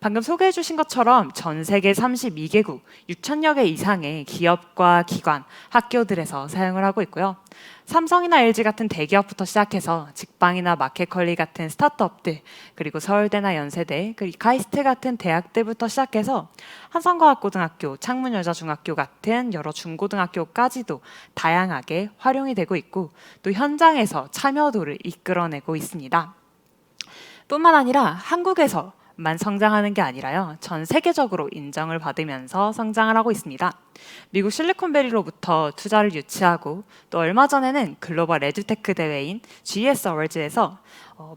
방금 소개해 주신 것처럼 전 세계 32개국 6천여 개 이상의 기업과 기관, 학교들에서 사용을 하고 있고요. 삼성이나 LG 같은 대기업부터 시작해서 직방이나 마켓컬리 같은 스타트업들, 그리고 서울대나 연세대, 그리고 카이스트 같은 대학들부터 시작해서 한성과학고등학교, 창문여자중학교 같은 여러 중고등학교까지도 다양하게 활용이 되고 있고 또 현장에서 참여도를 이끌어내고 있습니다. 뿐만 아니라 한국에서만 성장하는 게 아니라요. 전 세계적으로 인정을 받으면서 성장을 하고 있습니다. 미국 실리콘밸리로부터 투자를 유치하고 또 얼마 전에는 글로벌 에듀테크 대회인 GS 어워즈에서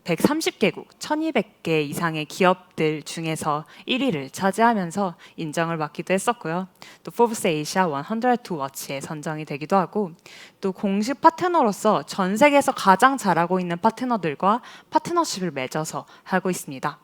130개국 1200개 이상의 기업들 중에서 1위를 차지하면서 인정을 받기도 했었고요. 또 포브스 에이시아 100 to Watch에 선정이 되기도 하고 또 공식 파트너로서 전 세계에서 가장 잘하고 있는 파트너들과 파트너십을 맺어서 하고 있습니다.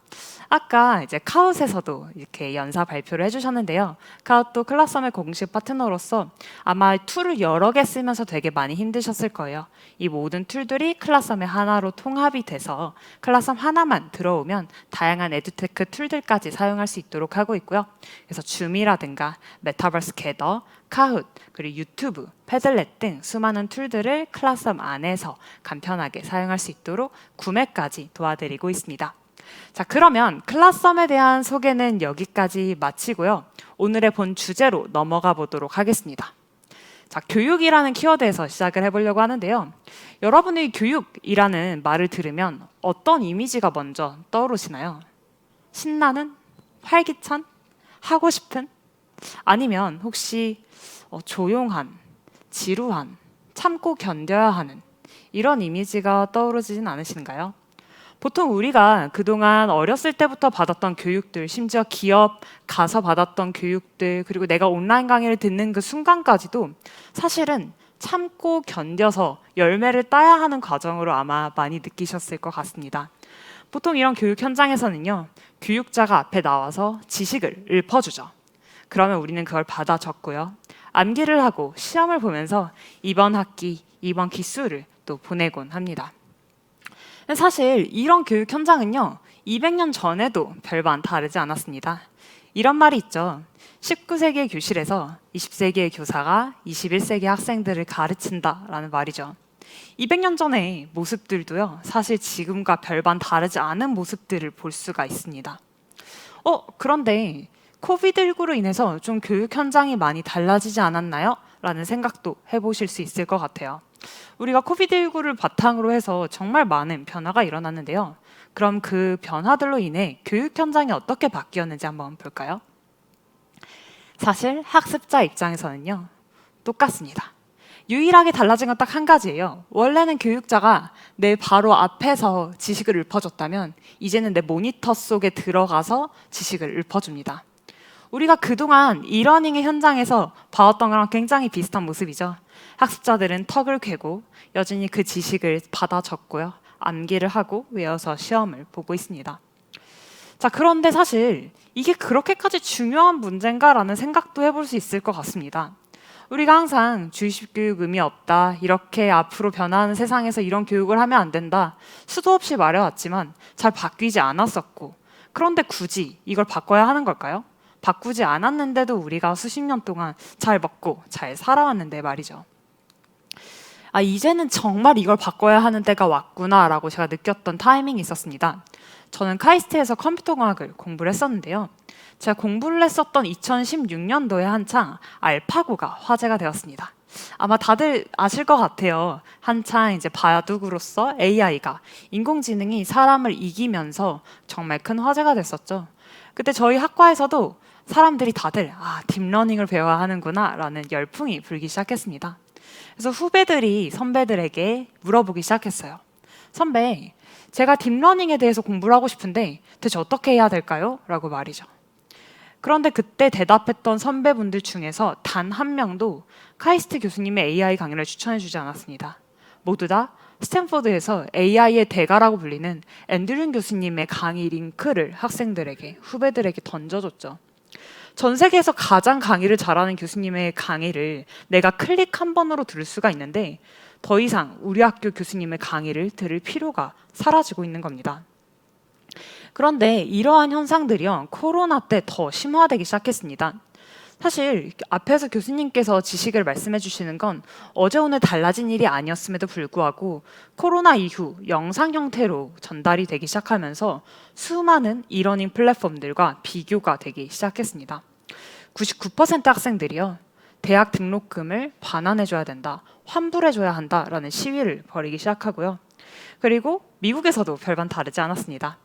아까 이제 카웃에서도 이렇게 연사 발표를 해주셨는데요. 카웃도 클라썸의 공식 파트너로서 아마 툴을 여러 개 쓰면서 되게 많이 힘드셨을 거예요. 이 모든 툴들이 클라썸의 하나로 통합이 돼서 클라썸 하나만 들어오면 다양한 에듀테크 툴들까지 사용할 수 있도록 하고 있고요. 그래서 줌이라든가 메타버스 캐더, 카웃, 그리고 유튜브, 패들렛 등 수많은 툴들을 클라썸 안에서 간편하게 사용할 수 있도록 구매까지 도와드리고 있습니다. 자, 그러면 클라썸에 대한 소개는 여기까지 마치고요. 오늘의 본 주제로 넘어가 보도록 하겠습니다. 자, 교육이라는 키워드에서 시작을 해보려고 하는데요. 여러분이 교육이라는 말을 들으면 어떤 이미지가 먼저 떠오르시나요? 신나는? 활기찬? 하고 싶은? 아니면 혹시 조용한, 지루한, 참고 견뎌야 하는 이런 이미지가 떠오르지는 않으신가요? 보통 우리가 그동안 어렸을 때부터 받았던 교육들, 심지어 기업 가서 받았던 교육들, 그리고 내가 온라인 강의를 듣는 그 순간까지도 사실은 참고 견뎌서 열매를 따야 하는 과정으로 아마 많이 느끼셨을 것 같습니다. 보통 이런 교육 현장에서는요, 교육자가 앞에 나와서 지식을 읊어주죠. 그러면 우리는 그걸 받아 적고요. 암기를 하고 시험을 보면서 이번 학기, 이번 기수를 또 보내곤 합니다. 사실 이런 교육 현장은요, 200년 전에도 별반 다르지 않았습니다. 이런 말이 있죠. 19세기의 교실에서 20세기의 교사가 21세기 학생들을 가르친다라는 말이죠. 200년 전의 모습들도요, 사실 지금과 별반 다르지 않은 모습들을 볼 수가 있습니다. 그런데 코비드19로 인해서 좀 교육 현장이 많이 달라지지 않았나요? 라는 생각도 해보실 수 있을 것 같아요. 우리가 코비드19를 바탕으로 해서 정말 많은 변화가 일어났는데요. 그럼 그 변화들로 인해 교육 현장이 어떻게 바뀌었는지 한번 볼까요? 사실 학습자 입장에서는요, 똑같습니다. 유일하게 달라진 건 딱 한 가지예요. 원래는 교육자가 내 바로 앞에서 지식을 읊어줬다면 이제는 내 모니터 속에 들어가서 지식을 읊어줍니다. 우리가 그동안 이러닝의 현장에서 봐왔던 거랑 굉장히 비슷한 모습이죠. 학습자들은 턱을 괴고 여전히 그 지식을 받아 적고요. 암기를 하고 외워서 시험을 보고 있습니다. 자, 그런데 사실 이게 그렇게까지 중요한 문제인가라는 생각도 해볼 수 있을 것 같습니다. 우리가 항상 주입식 교육 의미 없다, 이렇게 앞으로 변화하는 세상에서 이런 교육을 하면 안 된다, 수도 없이 말해왔지만 잘 바뀌지 않았었고, 그런데 굳이 이걸 바꿔야 하는 걸까요? 바꾸지 않았는데도 우리가 수십 년 동안 잘 먹고 잘 살아왔는데 말이죠. 이제는 정말 이걸 바꿔야 하는 때가 왔구나라고 제가 느꼈던 타이밍이 있었습니다. 저는 카이스트에서 컴퓨터공학을 공부를 했었는데요. 제가 공부를 했었던 2016년도에 한창 알파고가 화제가 되었습니다. 아마 다들 아실 것 같아요. 한창 이제 바둑으로서 AI가, 인공지능이 사람을 이기면서 정말 큰 화제가 됐었죠. 그때 저희 학과에서도 사람들이 다들 딥러닝을 배워야 하는구나 라는 열풍이 불기 시작했습니다. 그래서 후배들이 선배들에게 물어보기 시작했어요. 선배, 제가 딥러닝에 대해서 공부를 하고 싶은데 대체 어떻게 해야 될까요? 라고 말이죠. 그런데 그때 대답했던 선배분들 중에서 단 한 명도 카이스트 교수님의 AI 강의를 추천해 주지 않았습니다. 모두 다 스탠포드에서 AI의 대가라고 불리는 앤드류 교수님의 강의 링크를 학생들에게, 후배들에게 던져줬죠. 전 세계에서 가장 강의를 잘하는 교수님의 강의를 내가 클릭 한 번으로 들을 수가 있는데 더 이상 우리 학교 교수님의 강의를 들을 필요가 사라지고 있는 겁니다. 그런데 이러한 현상들이요, 코로나 때 더 심화되기 시작했습니다. 사실 앞에서 교수님께서 지식을 말씀해 주시는 건 어제 오늘 달라진 일이 아니었음에도 불구하고 코로나 이후 영상 형태로 전달이 되기 시작하면서 수많은 이러닝 플랫폼들과 비교가 되기 시작했습니다. 99% 학생들이요, 대학 등록금을 반환해줘야 된다, 환불해줘야 한다라는 시위를 벌이기 시작하고요. 그리고 미국에서도 별반 다르지 않았습니다.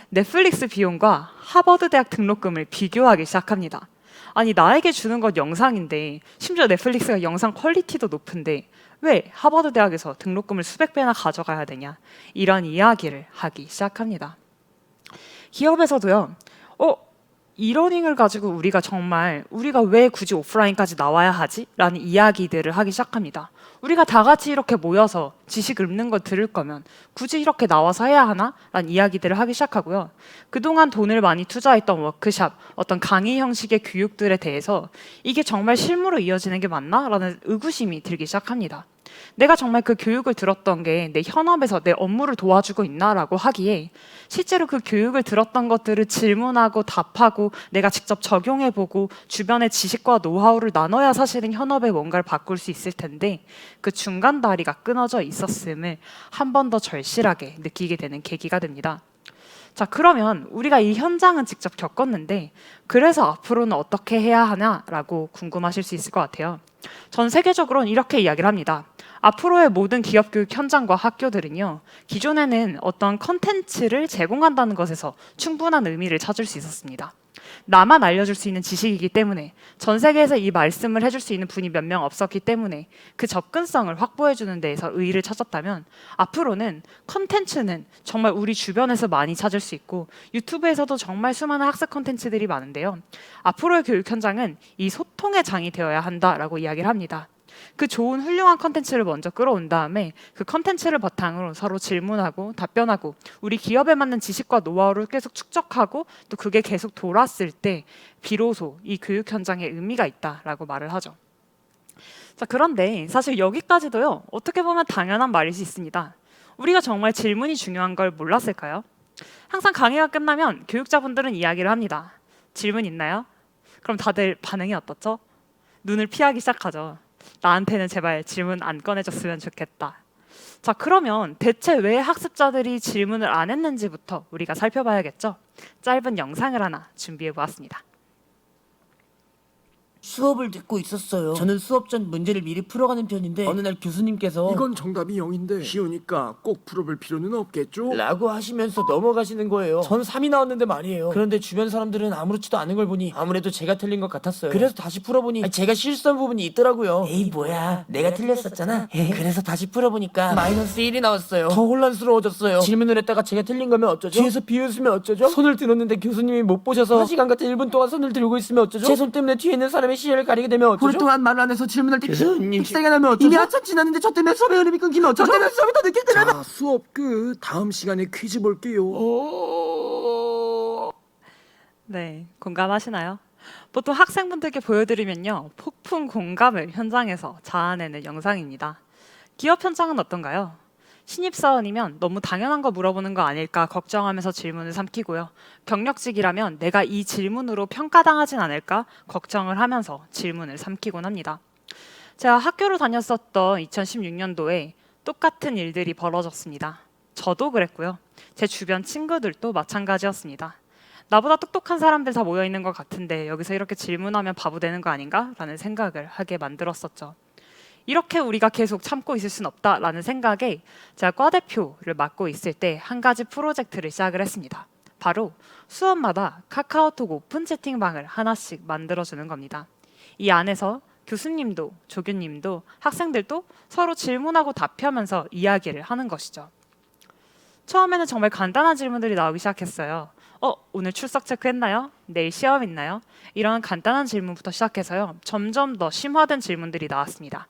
넷플릭스 비용과 하버드 대학 등록금을 비교하기 시작합니다. 아니, 나에게 주는 건 영상인데, 심지어 넷플릭스가 영상 퀄리티도 높은데 왜 하버드 대학에서 등록금을 수백 배나 가져가야 되냐, 이런 이야기를 하기 시작합니다. 기업에서도요, 이러닝을 가지고 우리가 왜 굳이 오프라인까지 나와야 하지? 라는 이야기들을 하기 시작합니다. 우리가 다 같이 이렇게 모여서 지식 읊는 거 들을 거면 굳이 이렇게 나와서 해야 하나? 라는 이야기들을 하기 시작하고요. 그동안 돈을 많이 투자했던 워크샵, 어떤 강의 형식의 교육들에 대해서 이게 정말 실무로 이어지는 게 맞나? 라는 의구심이 들기 시작합니다. 내가 정말 그 교육을 들었던 게 내 현업에서 내 업무를 도와주고 있나라고 하기에 실제로 그 교육을 들었던 것들을 질문하고 답하고 내가 직접 적용해보고 주변의 지식과 노하우를 나눠야 사실은 현업에 뭔가를 바꿀 수 있을 텐데 그 중간 다리가 끊어져 있었음을 한 번 더 절실하게 느끼게 되는 계기가 됩니다. 자, 그러면 우리가 이 현장은 직접 겪었는데 그래서 앞으로는 어떻게 해야 하냐라고 궁금하실 수 있을 것 같아요. 전 세계적으로는 이렇게 이야기를 합니다. 앞으로의 모든 기업 교육 현장과 학교들은요, 기존에는 어떤 컨텐츠를 제공한다는 것에서 충분한 의미를 찾을 수 있었습니다. 나만 알려줄 수 있는 지식이기 때문에, 전 세계에서 이 말씀을 해줄 수 있는 분이 몇 명 없었기 때문에 그 접근성을 확보해주는 데에서 의의를 찾았다면, 앞으로는 컨텐츠는 정말 우리 주변에서 많이 찾을 수 있고 유튜브에서도 정말 수많은 학습 컨텐츠들이 많은데요, 앞으로의 교육 현장은 이 소통의 장이 되어야 한다라고 이야기를 합니다. 그 좋은 훌륭한 컨텐츠를 먼저 끌어온 다음에 그 컨텐츠를 바탕으로 서로 질문하고 답변하고 우리 기업에 맞는 지식과 노하우를 계속 축적하고 또 그게 계속 돌았을 때 비로소 이 교육 현장에 의미가 있다라고 말을 하죠. 자, 그런데 사실 여기까지도요, 어떻게 보면 당연한 말일 수 있습니다. 우리가 정말 질문이 중요한 걸 몰랐을까요? 항상 강의가 끝나면 교육자분들은 이야기를 합니다. 질문 있나요? 그럼 다들 반응이 어떻죠? 눈을 피하기 시작하죠. 나한테는 제발 질문 안 꺼내줬으면 좋겠다. 자, 그러면 대체 왜 학습자들이 질문을 안 했는지부터 우리가 살펴봐야겠죠. 짧은 영상을 하나 준비해 보았습니다. 수업을 듣고 있었어요. 저는 수업 전 문제를 미리 풀어가는 편인데 어느 날 교수님께서 이건 정답이 0인데 쉬우니까 꼭 풀어볼 필요는 없겠죠? 라고 하시면서 넘어가시는 거예요. 전 3이 나왔는데 말이에요. 그런데 주변 사람들은 아무렇지도 않은 걸 보니 아무래도 제가 틀린 것 같았어요. 그래서 다시 풀어보니 제가 실수한 부분이 있더라고요. 에이 뭐야, 내가 틀렸었잖아. 그래서 다시 풀어보니까 마이너스 1이 나왔어요. 더 혼란스러워졌어요. 질문을 했다가 제가 틀린 거면 어쩌죠? 뒤에서 비웃으면 어쩌죠? 손을 들었는데 교수님이 못 보셔서 1시간 같은 1분 동안 손을 들고 있으면 어쩌죠? 제 손 때문에 뒤에 있는 사람의 시야를 가리게 되면 어쩌죠? 오랫동안 말 안 해서 질문할 때 교수님 픽세게 나면 어쩌죠? 이미 한참 지났는데 저 때문에 수업의 흐름이 끊기면 어쩌죠? 저 때문에 수업이 더 늦게 되면 자, 수업 끝. 다음 시간에 퀴즈 볼게요. 네, 공감하시나요? 보통 학생분들께 보여드리면요, 폭풍 공감을 현장에서 자아내는 영상입니다. 기업 현장은 어떤가요? 신입사원이면 너무 당연한 거 물어보는 거 아닐까 걱정하면서 질문을 삼키고요. 경력직이라면 내가 이 질문으로 평가당하진 않을까 걱정을 하면서 질문을 삼키곤 합니다. 제가 학교를 다녔었던 2016년도에 똑같은 일들이 벌어졌습니다. 저도 그랬고요. 제 주변 친구들도 마찬가지였습니다. 나보다 똑똑한 사람들 다 모여있는 것 같은데 여기서 이렇게 질문하면 바보 되는 거 아닌가? 라는 생각을 하게 만들었었죠. 이렇게 우리가 계속 참고 있을 순 없다라는 생각에 제가 과대표를 맡고 있을 때 한 가지 프로젝트를 시작을 했습니다. 바로 수업마다 카카오톡 오픈 채팅방을 하나씩 만들어주는 겁니다. 이 안에서 교수님도 조교님도 학생들도 서로 질문하고 답하면서 이야기를 하는 것이죠. 처음에는 정말 간단한 질문들이 나오기 시작했어요. 오늘 출석 체크했나요? 내일 시험 있나요? 이런 간단한 질문부터 시작해서요, 점점 더 심화된 질문들이 나왔습니다.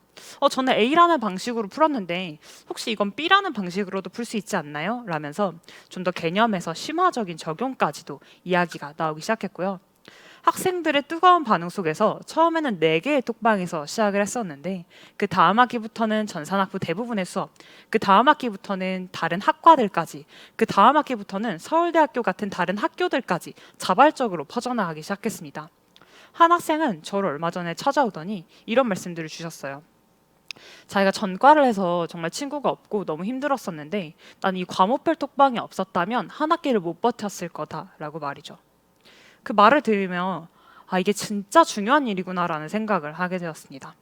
저는 A라는 방식으로 풀었는데 혹시 이건 B라는 방식으로도 풀 수 있지 않나요? 라면서 좀 더 개념에서 심화적인 적용까지도 이야기가 나오기 시작했고요. 학생들의 뜨거운 반응 속에서 처음에는 4개의 톡방에서 시작을 했었는데 그 다음 학기부터는 전산학부 대부분의 수업, 그 다음 학기부터는 다른 학과들까지, 그 다음 학기부터는 서울대학교 같은 다른 학교들까지 자발적으로 퍼져나가기 시작했습니다. 한 학생은 저를 얼마 전에 찾아오더니 이런 말씀들을 주셨어요. 자기가 전과를 해서 정말 친구가 없고 너무 힘들었었는데 난 이 과목별 톡방이 없었다면 한 학기를 못 버텼을 거다라고 말이죠. 그 말을 들으며 이게 진짜 중요한 일이구나라는 생각을 하게 되었습니다.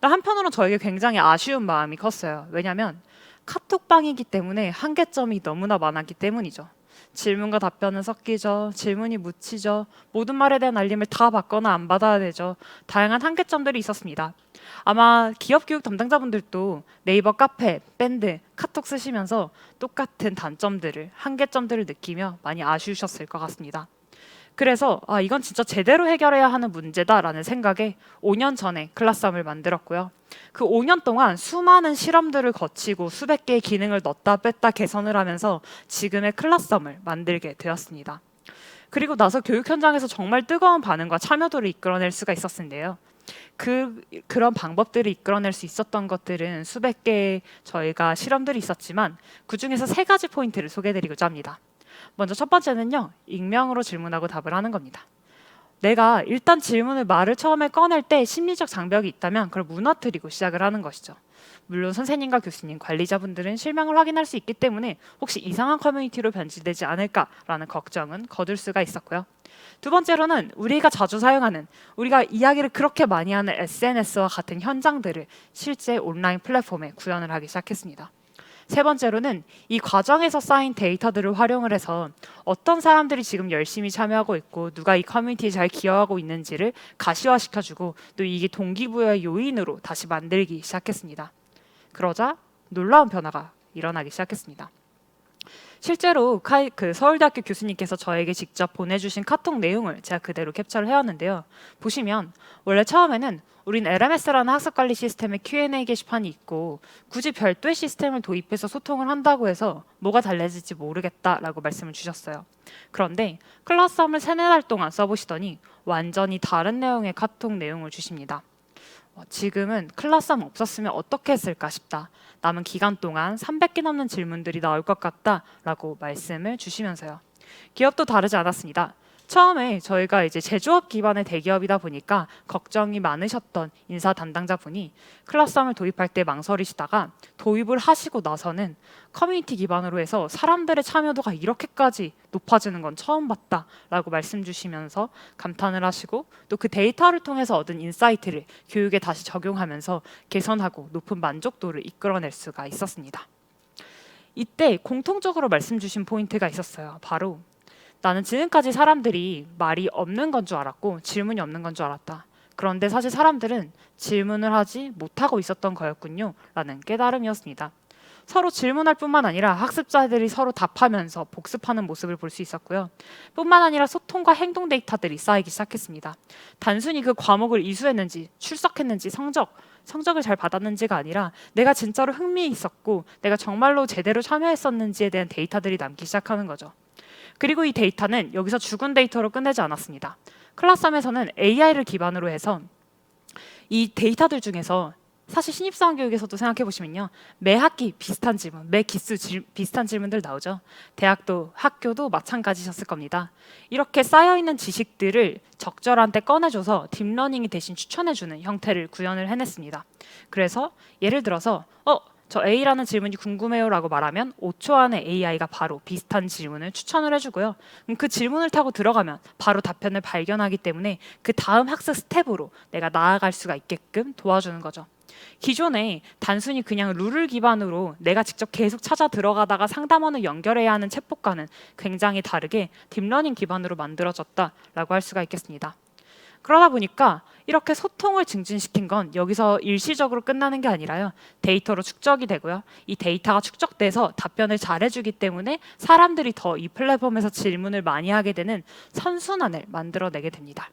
한편으로는 저에게 굉장히 아쉬운 마음이 컸어요. 왜냐하면 카톡방이기 때문에 한계점이 너무나 많았기 때문이죠. 질문과 답변은 섞이죠. 질문이 묻히죠. 모든 말에 대한 알림을 다 받거나 안 받아야 되죠. 다양한 한계점들이 있었습니다. 아마 기업 교육 담당자분들도 네이버 카페, 밴드, 카톡 쓰시면서 똑같은 단점들을, 한계점들을 느끼며 많이 아쉬우셨을 것 같습니다. 그래서 이건 진짜 제대로 해결해야 하는 문제다라는 생각에 5년 전에 클라썸을 만들었고요. 그 5년 동안 수많은 실험들을 거치고 수백 개의 기능을 넣었다 뺐다 개선을 하면서 지금의 클라썸을 만들게 되었습니다. 그리고 나서 교육 현장에서 정말 뜨거운 반응과 참여도를 이끌어낼 수가 있었는데요. 그런 방법들을 이끌어낼 수 있었던 것들은 수백 개의 저희가 실험들이 있었지만 그중에서 3가지 포인트를 소개해드리고자 합니다. 먼저 첫 번째는요, 익명으로 질문하고 답을 하는 겁니다. 내가 일단 말을 처음에 꺼낼 때 심리적 장벽이 있다면 그걸 무너뜨리고 시작을 하는 것이죠. 물론 선생님과 교수님, 관리자분들은 실명을 확인할 수 있기 때문에 혹시 이상한 커뮤니티로 변질되지 않을까라는 걱정은 거둘 수가 있었고요. 두 번째로는 우리가 자주 사용하는, 우리가 이야기를 그렇게 많이 하는 SNS와 같은 현장들을 실제 온라인 플랫폼에 구현을 하기 시작했습니다. 세 번째로는 이 과정에서 쌓인 데이터들을 활용을 해서 어떤 사람들이 지금 열심히 참여하고 있고 누가 이 커뮤니티에 잘 기여하고 있는지를 가시화시켜주고 또 이게 동기부여의 요인으로 다시 만들기 시작했습니다. 그러자 놀라운 변화가 일어나기 시작했습니다. 실제로 서울대학교 교수님께서 저에게 직접 보내주신 카톡 내용을 제가 그대로 캡처를 해왔는데요. 보시면 원래 처음에는 우린 LMS라는 학습관리 시스템에 Q&A 게시판이 있고 굳이 별도의 시스템을 도입해서 소통을 한다고 해서 뭐가 달라질지 모르겠다라고 말씀을 주셨어요. 그런데 클라썸을 3-4달 동안 써보시더니 완전히 다른 내용의 카톡 내용을 주십니다. 지금은 클라썸 없었으면 어떻게 했을까 싶다. 남은 기간 동안 300개 넘는 질문들이 나올 것 같다라고 말씀을 주시면서요. 기업도 다르지 않았습니다. 처음에 저희가 이제 제조업 기반의 대기업이다 보니까 걱정이 많으셨던 인사 담당자분이 클라썸을 도입할 때 망설이시다가 도입을 하시고 나서는 커뮤니티 기반으로 해서 사람들의 참여도가 이렇게까지 높아지는 건 처음 봤다라고 말씀 주시면서 감탄을 하시고 또 그 데이터를 통해서 얻은 인사이트를 교육에 다시 적용하면서 개선하고 높은 만족도를 이끌어낼 수가 있었습니다. 이때 공통적으로 말씀 주신 포인트가 있었어요. 바로 나는 지금까지 사람들이 말이 없는 건 줄 알았고 질문이 없는 건 줄 알았다. 그런데 사실 사람들은 질문을 하지 못하고 있었던 거였군요. 라는 깨달음이었습니다. 서로 질문할 뿐만 아니라 학습자들이 서로 답하면서 복습하는 모습을 볼 수 있었고요. 뿐만 아니라 소통과 행동 데이터들이 쌓이기 시작했습니다. 단순히 그 과목을 이수했는지 출석했는지 성적을 잘 받았는지가 아니라 내가 진짜로 흥미 있었고 내가 정말로 제대로 참여했었는지에 대한 데이터들이 남기 시작하는 거죠. 그리고 이 데이터는 여기서 죽은 데이터로 끝내지 않았습니다. 클라썸에서는 AI를 기반으로 해서 이 데이터들 중에서 사실 신입사원 교육에서도 생각해 보시면요. 매 학기 비슷한 질문, 매 기수 비슷한 질문들 나오죠. 대학도 학교도 마찬가지셨을 겁니다. 이렇게 쌓여있는 지식들을 적절한 때 꺼내줘서 딥러닝이 대신 추천해주는 형태를 구현을 해냈습니다. 그래서 예를 들어서 저 A라는 질문이 궁금해요 라고 말하면 5초 안에 AI가 바로 비슷한 질문을 추천을 해주고요. 그 질문을 타고 들어가면 바로 답변을 발견하기 때문에 그 다음 학습 스텝으로 내가 나아갈 수가 있게끔 도와주는 거죠. 기존에 단순히 그냥 룰을 기반으로 내가 직접 계속 찾아 들어가다가 상담원을 연결해야 하는 챗봇과는 굉장히 다르게 딥러닝 기반으로 만들어졌다라고 할 수가 있겠습니다. 그러다 보니까 이렇게 소통을 증진시킨 건 여기서 일시적으로 끝나는 게 아니라요. 데이터로 축적이 되고요. 이 데이터가 축적돼서 답변을 잘해주기 때문에 사람들이 더 이 플랫폼에서 질문을 많이 하게 되는 선순환을 만들어내게 됩니다.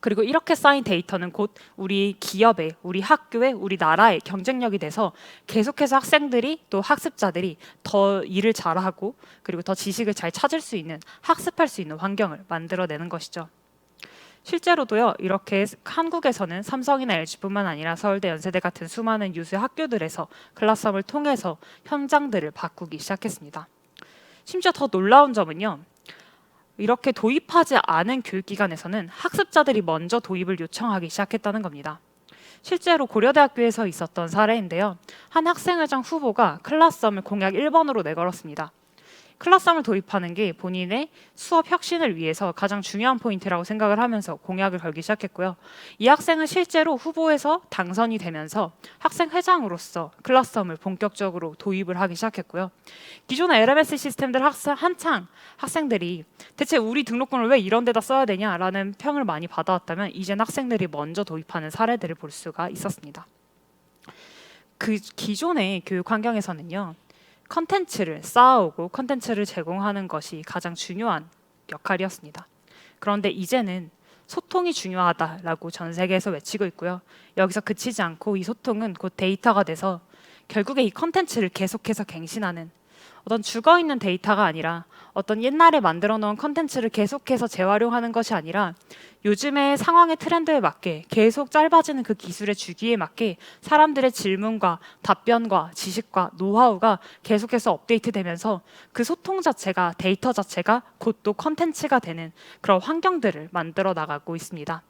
그리고 이렇게 쌓인 데이터는 곧 우리 기업에, 우리 학교에, 우리 나라의 경쟁력이 돼서 계속해서 학생들이 또 학습자들이 더 일을 잘하고 그리고 더 지식을 잘 찾을 수 있는, 학습할 수 있는 환경을 만들어내는 것이죠. 실제로도요. 이렇게 한국에서는 삼성이나 LG뿐만 아니라 서울대, 연세대 같은 수많은 유수 학교들에서 클라썸을 통해서 현장들을 바꾸기 시작했습니다. 심지어 더 놀라운 점은요. 이렇게 도입하지 않은 교육기관에서는 학습자들이 먼저 도입을 요청하기 시작했다는 겁니다. 실제로 고려대학교에서 있었던 사례인데요. 한 학생회장 후보가 클라썸을 공약 1번으로 내걸었습니다. 클라썸을 도입하는 게 본인의 수업 혁신을 위해서 가장 중요한 포인트라고 생각을 하면서 공약을 걸기 시작했고요. 이 학생은 실제로 후보에서 당선이 되면서 학생회장으로서 클라썸을 본격적으로 도입을 하기 시작했고요. 기존의 LMS 시스템들 한창 학생들이 대체 우리 등록금을 왜 이런 데다 써야 되냐라는 평을 많이 받아왔다면 이젠 학생들이 먼저 도입하는 사례들을 볼 수가 있었습니다. 그 기존의 교육 환경에서는요. 컨텐츠를 쌓아오고 컨텐츠를 제공하는 것이 가장 중요한 역할이었습니다. 그런데 이제는 소통이 중요하다라고 전 세계에서 외치고 있고요. 여기서 그치지 않고 이 소통은 곧 데이터가 돼서 결국에 이 컨텐츠를 계속해서 갱신하는 어떤 죽어있는 데이터가 아니라 어떤 옛날에 만들어 놓은 컨텐츠를 계속해서 재활용하는 것이 아니라 요즘의 상황의 트렌드에 맞게 계속 짧아지는 그 기술의 주기에 맞게 사람들의 질문과 답변과 지식과 노하우가 계속해서 업데이트되면서 그 소통 자체가 데이터 자체가 곧 또 컨텐츠가 되는 그런 환경들을 만들어 나가고 있습니다.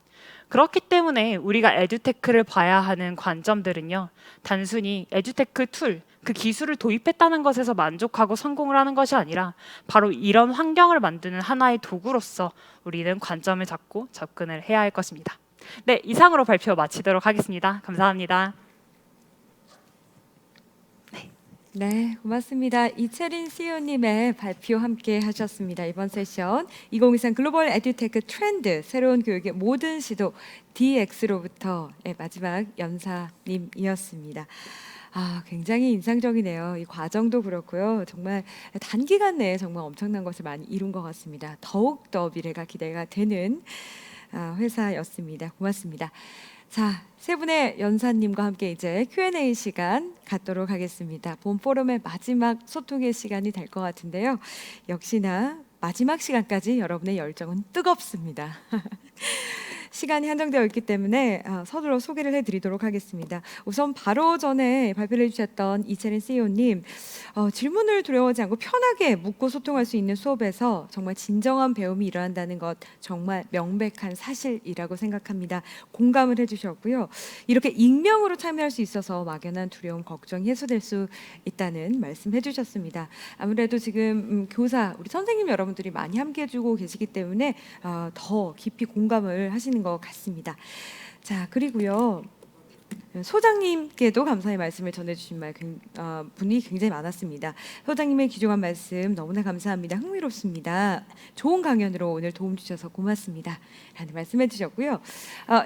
그렇기 때문에 우리가 에듀테크를 봐야 하는 관점들은요. 단순히 에듀테크 툴, 그 기술을 도입했다는 것에서 만족하고 성공을 하는 것이 아니라 바로 이런 환경을 만드는 하나의 도구로서 우리는 관점을 잡고 접근을 해야 할 것입니다. 네, 이상으로 발표 마치도록 하겠습니다. 감사합니다. 네, 고맙습니다. 이채린 CEO님의 발표 함께 하셨습니다. 이번 세션 2023 글로벌 에듀테크 트렌드 새로운 교육의 모든 시도 DX로부터 마지막 연사님이었습니다. 굉장히 인상적이네요. 이 과정도 그렇고요. 정말 단기간 내에 정말 엄청난 것을 많이 이룬 것 같습니다. 더욱더 미래가 기대가 되는 회사였습니다. 고맙습니다. 자, 세 분의 연사님과 함께 이제 Q&A 시간 갖도록 하겠습니다. 본 포럼의 마지막 소통의 시간이 될 것 같은데요. 역시나 마지막 시간까지 여러분의 열정은 뜨겁습니다. 시간이 한정되어 있기 때문에 서둘러 소개를 해드리도록 하겠습니다. 우선 바로 전에 발표를 해주셨던 이채린 CEO님, 질문을 두려워하지 않고 편하게 묻고 소통할 수 있는 수업에서 정말 진정한 배움이 일어난다는 것 정말 명백한 사실이라고 생각합니다. 공감을 해주셨고요. 이렇게 익명으로 참여할 수 있어서 막연한 두려움, 걱정이 해소될 수 있다는 말씀 해주셨습니다. 아무래도 지금 교사, 우리 선생님 여러분들이 많이 함께 해주고 계시기 때문에 더 깊이 공감을 하시는 것 같습니다. 자, 그리고요. 소장님께도 감사의 말씀을 전해주신 분이 굉장히 많았습니다. 소장님의 귀중한 말씀 너무나 감사합니다. 흥미롭습니다. 좋은 강연으로 오늘 도움 주셔서 고맙습니다. 라는 말씀해 주셨고요.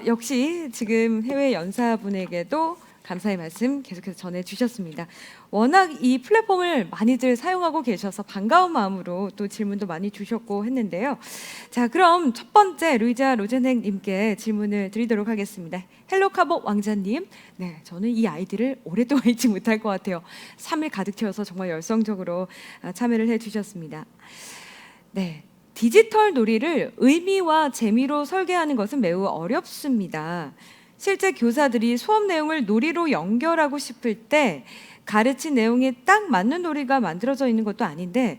역시 지금 해외 연사분에게도 감사의 말씀 계속해서 전해주셨습니다. 워낙 이 플랫폼을 많이들 사용하고 계셔서 반가운 마음으로 또 질문도 많이 주셨고 했는데요. 자, 그럼 첫 번째 루이자 로젠행님께 질문을 드리도록 하겠습니다. 헬로카보 왕자님, 네, 저는 이 아이디를 오랫동안 잊지 못할 것 같아요. 3일 가득 채워서 정말 열성적으로 참여를 해주셨습니다. 네. 디지털 놀이를 의미와 재미로 설계하는 것은 매우 어렵습니다. 실제 교사들이 수업 내용을 놀이로 연결하고 싶을 때 가르친 내용에 딱 맞는 놀이가 만들어져 있는 것도 아닌데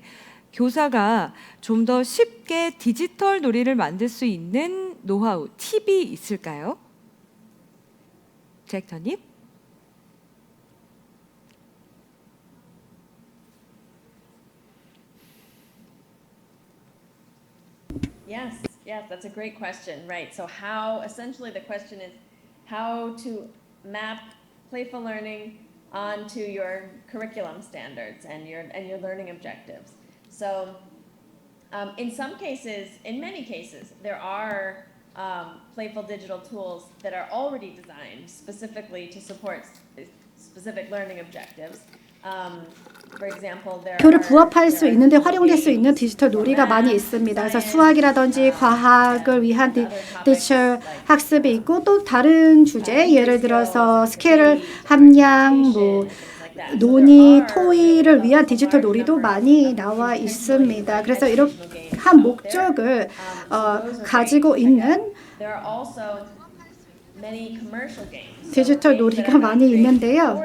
교사가 좀 더 쉽게 디지털 놀이를 만들 수 있는 노하우, 팁이 있을까요? 디렉터님? Yes, that's a great question. Right. So essentially the question is how to map playful learning onto your curriculum standards and your learning objectives. So in many cases, there are playful digital tools that are already designed specifically to support specific learning objectives. 교를 부합할 수 있는데 활용될 수 있는 디지털 놀이가 많이 있습니다. 그래서 수학이라든지 과학을 위한 디지털 학습이 있고 또 다른 주제, 예를 들어서 스케일 함량, 논의, 토의를 위한 디지털 놀이도 많이 나와 있습니다. 그래서 이러한 목적을 가지고 있는 디지털 놀이가 많이 있는데요.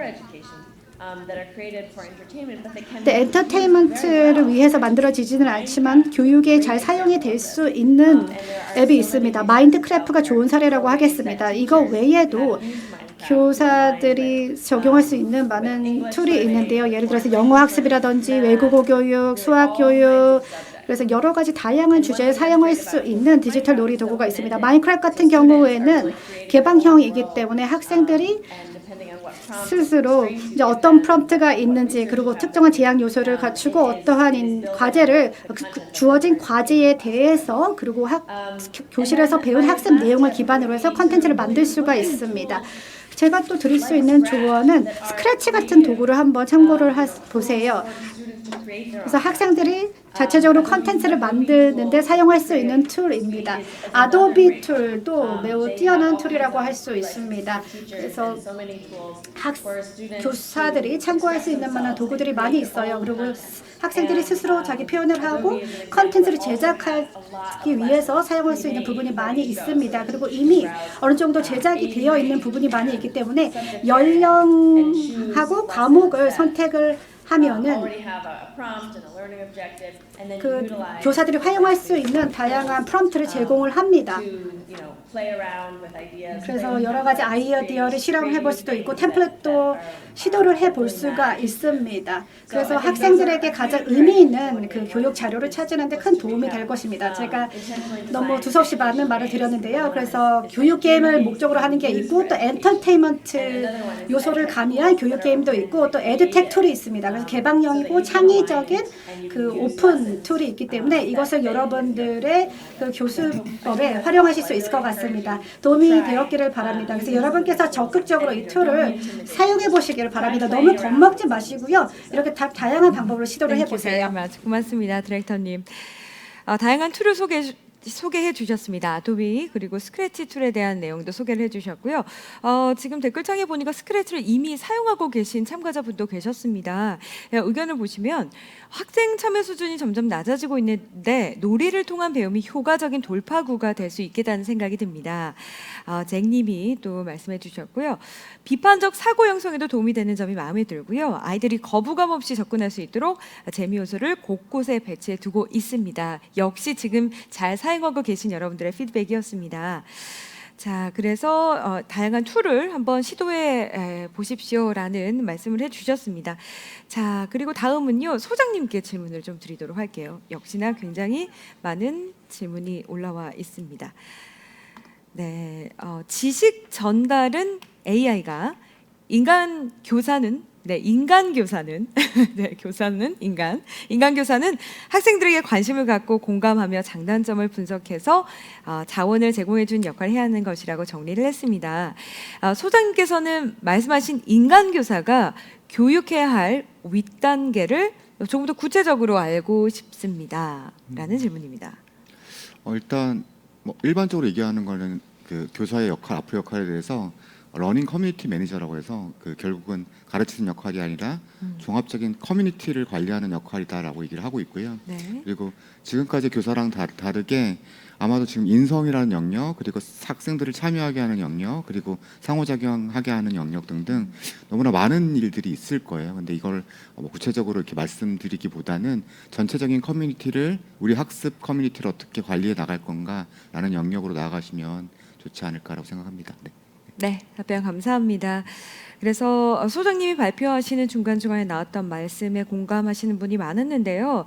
엔터테인먼트를 위해서 만들어지지는 않지만 교육에 잘 사용이 될 수 있는 앱이 있습니다. 마인드크래프트가 좋은 사례라고 하겠습니다. 이거 외에도 교사들이 적용할 수 있는 많은 툴이 있는데요. 예를 들어서 영어 학습이라든지 외국어 교육, 수학 교육, 그래서 여러 가지 다양한 주제에 사용할 수 있는 디지털 놀이 도구가 있습니다. 마인크래프트 같은 경우에는 개방형이기 때문에 학생들이 스스로 이제 어떤 프롬프트가 있는지 그리고 특정한 제약 요소를 갖추고 어떠한 과제를 주어진 과제에 대해서 그리고 교실에서 배운 학습 내용을 기반으로 해서 컨텐츠를 만들 수가 있습니다. 제가 또 드릴 수 있는 조언은 스크래치 같은 도구를 한번 참고를 보세요. 그래서 학생들이 자체적으로 컨텐츠를 만드는데 사용할 수 있는 툴입니다. 아도비 툴도 매우 뛰어난 툴이라고 할 수 있습니다. 그래서 교사들이 참고할 수 있는 만한 도구들이 많이 있어요. 그리고 학생들이 스스로 자기 표현을 하고 컨텐츠를 제작하기 위해서 사용할 수 있는 부분이 많이 있습니다. 그리고 이미 어느 정도 제작이 되어 있는 부분이 많이 있기 때문에 연령하고 과목을 선택을 하면은 그 교사들이 활용할 수 있는 다양한 프롬프트를 제공을 합니다. 그래서 여러 가지 아이디어를 실험해 볼 수도 있고 템플릿도 시도를 해볼 수가 있습니다. 그래서 학생들에게 가장 의미 있는 그 교육 자료를 찾는 데 큰 도움이 될 것입니다. 제가 너무 두서없이 많은 말을 드렸는데요. 그래서 교육 게임을 목적으로 하는 게 있고 또 엔터테인먼트 요소를 가미한 교육 게임도 있고 또 에듀텍 툴이 있습니다. 그래서 개방형이고 창의적인 그 오픈 툴이 있기 때문에 이것을 여러분들의 그 교수법에 활용하실 수 있을 것 같습니다. 도움이 되었기를 바랍니다. 그래서 여러분께서 적극적으로 이 툴을 사용해 보시기를 바랍니다. 너무 겁먹지 마시고요. 이렇게 다양한 방법으로 시도를 해보세요. 고맙습니다, 디렉터님. 다양한 툴을 소개해 주셨습니다. 아도비 그리고 스크래치 툴에 대한 내용도 소개를 해주셨고요. 지금 댓글창에 보니까 스크래치를 이미 사용하고 계신 참가자분도 계셨습니다. 의견을 보시면 학생 참여 수준이 점점 낮아지고 있는데 놀이를 통한 배움이 효과적인 돌파구가 될 수 있겠다는 생각이 듭니다. 잭님이 또 말씀해 주셨고요. 비판적 사고 형성에도 도움이 되는 점이 마음에 들고요. 아이들이 거부감 없이 접근할 수 있도록 재미 요소를 곳곳에 배치해 두고 있습니다. 역시 지금 잘 사용하고 계신 여러분들의 피드백이었습니다. 자, 그래서 다양한 툴을 한번 시도해 보십시오라는 말씀을 해주셨습니다. 자, 그리고 다음은요 소장님께 질문을 좀 드리도록 할게요. 역시나 굉장히 많은 질문이 올라와 있습니다. 네, 지식 전달은 AI가, 인간 교사는 네, 교사는 인간 교사는 학생들에게 관심을 갖고 공감하며 장단점을 분석해서 자원을 제공해 준 역할을 해야 하는 것이라고 정리를 했습니다. 소장님께서는 말씀하신 인간 교사가 교육해야 할 윗단계를 조금 더 구체적으로 알고 싶습니다. 라는 질문입니다. 일단 뭐 일반적으로 얘기하는 거는 그 교사의 역할, 앞으로 역할에 대해서 러닝 커뮤니티 매니저라고 해서 그 결국은 가르치는 역할이 아니라 종합적인 커뮤니티를 관리하는 역할이다라고 얘기를 하고 있고요. 네. 그리고 지금까지 교사랑 다르게 아마도 지금 인성이라는 영역, 그리고 학생들을 참여하게 하는 영역, 그리고 상호작용하게 하는 영역 등등 너무나 많은 일들이 있을 거예요. 근데 이걸 뭐 구체적으로 이렇게 말씀드리기보다는 전체적인 커뮤니티를, 우리 학습 커뮤니티를 어떻게 관리해 나갈 건가라는 영역으로 나아가시면 좋지 않을까라고 생각합니다. 네. 네, 답변 감사합니다. 그래서 소장님이 발표하시는 중간중간에 나왔던 말씀에 공감하시는 분이 많았는데요.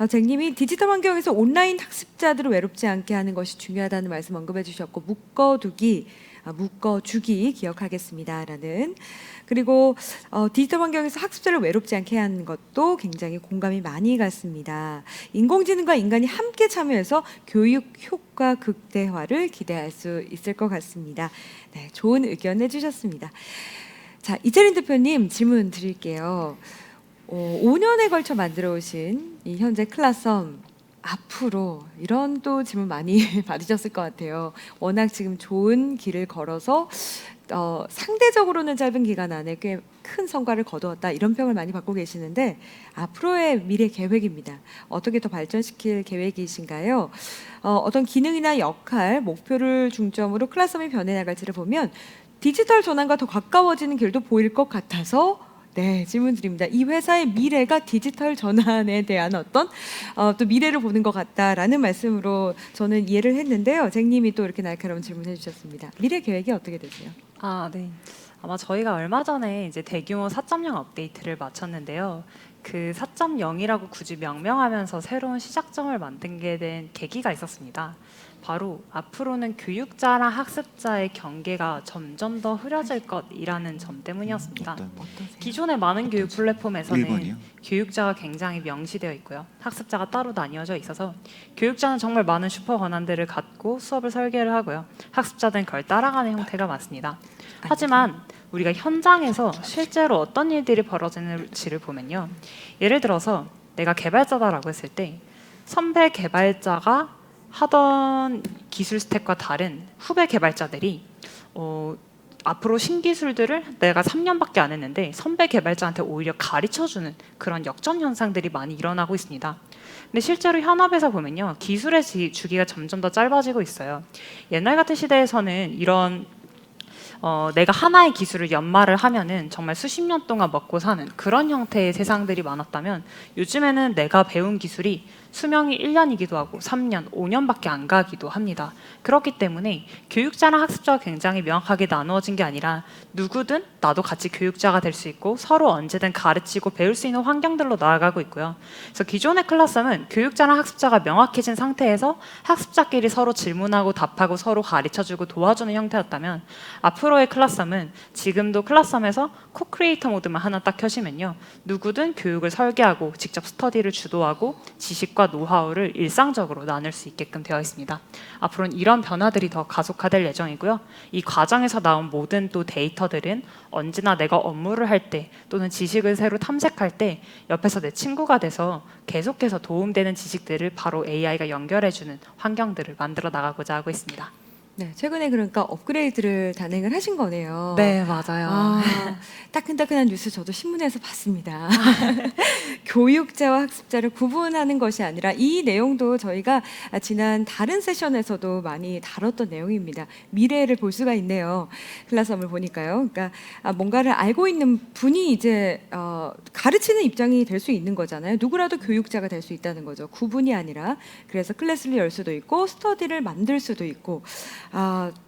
잭님이 디지털 환경에서 온라인 학습자들을 외롭지 않게 하는 것이 중요하다는 말씀 언급해 주셨고, 묶어주기 기억하겠습니다라는. 그리고 디지털 환경에서 학습자를 외롭지 않게 하는 것도 굉장히 공감이 많이 갔습니다. 인공지능과 인간이 함께 참여해서 교육 효과 극대화를 기대할 수 있을 것 같습니다. 네, 좋은 의견 해주셨습니다. 자, 이채린 대표님 질문 드릴게요. 5년에 걸쳐 만들어 오신 이 현재 클라썸, 앞으로 이런 또 질문 많이 받으셨을 것 같아요. 워낙 지금 좋은 길을 걸어서 상대적으로는 짧은 기간 안에 꽤 큰 성과를 거두었다, 이런 평을 많이 받고 계시는데 앞으로의 미래 계획입니다. 어떻게 더 발전시킬 계획이신가요? 어떤 기능이나 역할, 목표를 중점으로 클라썸이 변해나갈지를 보면 디지털 전환과 더 가까워지는 길도 보일 것 같아서 네, 질문 드립니다. 이 회사의 미래가 디지털 전환에 대한 어떤 또 미래를 보는 것 같다라는 말씀으로 저는 이해를 했는데요. 잭님이 또 이렇게 날카로운 질문해 주셨습니다. 미래 계획이 어떻게 되세요? 네. 아마 저희가 얼마 전에 이제 대규모 4.0 업데이트를 마쳤는데요. 그 4.0이라고 굳이 명명하면서 새로운 시작점을 만들게 된 계기가 있었습니다. 바로 앞으로는 교육자랑 학습자의 경계가 점점 더 흐려질 것이라는 점 때문이었습니다. 기존의 많은 교육 플랫폼에서는 1번이요? 교육자가 굉장히 명시되어 있고요. 학습자가 따로 나뉘어져 있어서 교육자는 정말 많은 슈퍼 권한들을 갖고 수업을 설계를 하고요. 학습자들은 그걸 따라가는 형태가 많습니다. 하지만 우리가 현장에서 실제로 어떤 일들이 벌어지는지를 보면요. 예를 들어서 내가 개발자다라고 했을 때 선배 개발자가 하던 기술 스택과 다른 후배 개발자들이 앞으로 신기술들을 내가 3년밖에 안 했는데 선배 개발자한테 오히려 가르쳐주는 그런 역전 현상들이 많이 일어나고 있습니다. 근데 실제로 현업에서 보면요. 기술의 주기가 점점 더 짧아지고 있어요. 옛날 같은 시대에서는 이런 내가 하나의 기술을 연마를 하면은 정말 수십 년 동안 먹고 사는 그런 형태의 세상들이 많았다면 요즘에는 내가 배운 기술이 수명이 1년이기도 하고 3년, 5년밖에 안 가기도 합니다. 그렇기 때문에 교육자랑 학습자가 굉장히 명확하게 나누어진 게 아니라 누구든 나도 같이 교육자가 될 수 있고 서로 언제든 가르치고 배울 수 있는 환경들로 나아가고 있고요. 그래서 기존의 클래스룸은 교육자랑 학습자가 명확해진 상태에서 학습자끼리 서로 질문하고 답하고 서로 가르쳐주고 도와주는 형태였다면 앞으로의 클래스룸은 지금도 클래스룸에서 코크리에이터 모드만 하나 딱 켜시면요. 누구든 교육을 설계하고 직접 스터디를 주도하고 지식과 노하우를 일상적으로 나눌 수 있게끔 되어 있습니다. 앞으로는 이런 변화들이 더 가속화될 예정이고요. 이 과정에서 나온 모든 또 데이터들은 언제나 내가 업무를 할 때 또는 지식을 새로 탐색할 때 옆에서 내 친구가 돼서 계속해서 도움되는 지식들을 바로 AI가 연결해주는 환경들을 만들어 나가고자 하고 있습니다. 네, 최근에 그러니까 업그레이드를 단행을 하신 거네요. 네, 맞아요. 아, 따끈따끈한 뉴스 저도 신문에서 봤습니다. 교육자와 학습자를 구분하는 것이 아니라 이 내용도 저희가 지난 다른 세션에서도 많이 다뤘던 내용입니다. 미래를 볼 수가 있네요. 클라스홈을 보니까요. 그러니까 뭔가를 알고 있는 분이 이제 가르치는 입장이 될 수 있는 거잖아요. 누구라도 교육자가 될 수 있다는 거죠. 구분이 아니라. 그래서 클래스를 열 수도 있고 스터디를 만들 수도 있고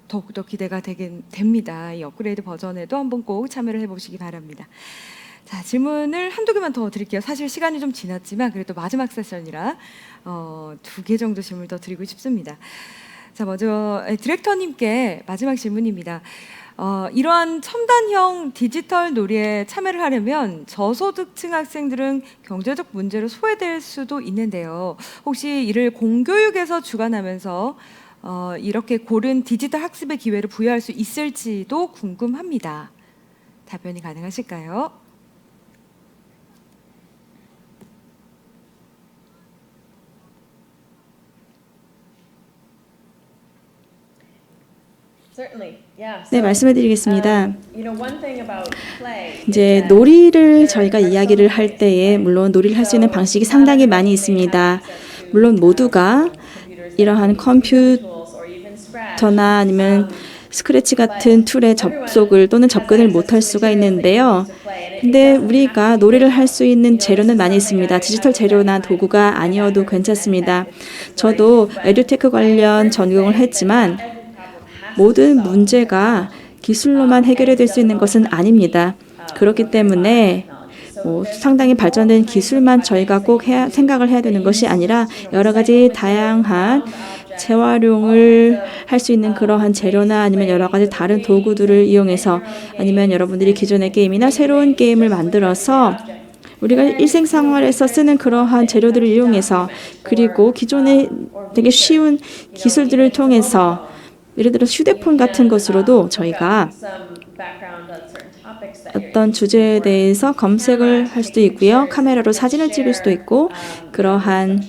더욱더 기대가 되긴 됩니다. 이 업그레이드 버전에도 한번 꼭 참여를 해보시기 바랍니다. 자, 질문을 한두 개만 더 드릴게요. 사실 시간이 좀 지났지만 그래도 마지막 세션이라 2개 정도 질문을 더 드리고 싶습니다. 자, 먼저 디렉터님께 마지막 질문입니다. 이러한 첨단형 디지털 놀이에 참여를 하려면 저소득층 학생들은 경제적 문제로 소외될 수도 있는데요. 혹시 이를 공교육에서 주관하면서 이렇게 고른 디지털 학습의 기회를 부여할 수 있을지도 궁금합니다. 답변이 가능하실까요? Certainly, yeah. 네, So, 말씀해 드리겠습니다. you know, one thing about play is 이제 that 놀이를 저희가 이야기를 할 때에 물론 놀이를 할 수 있는 방식이 상당히 많이 있습니다. 물론 모두가 이러한 컴퓨터나 아니면 스크래치 같은 툴에 접속을 또는 접근을 못할 수가 있는데요. 근데 우리가 놀이를 할 수 있는 재료는 많이 있습니다. 디지털 재료나 도구가 아니어도 괜찮습니다. 저도 에듀테크 관련 전공을 했지만 모든 문제가 기술로만 해결이 될 수 있는 것은 아닙니다. 그렇기 때문에 상당히 발전된 기술만 저희가 꼭 생각을 해야 되는 것이 아니라 여러 가지 다양한 재활용을 할 수 있는 그러한 재료나 아니면 여러 가지 다른 도구들을 이용해서 아니면 여러분들이 기존의 게임이나 새로운 게임을 만들어서 우리가 일생생활에서 쓰는 그러한 재료들을 이용해서 그리고 기존의 되게 쉬운 기술들을 통해서 예를 들어 휴대폰 같은 것으로도 저희가 어떤 주제에 대해서 검색을 할 수도 있고요. 카메라로 사진을 찍을 수도 있고 그러한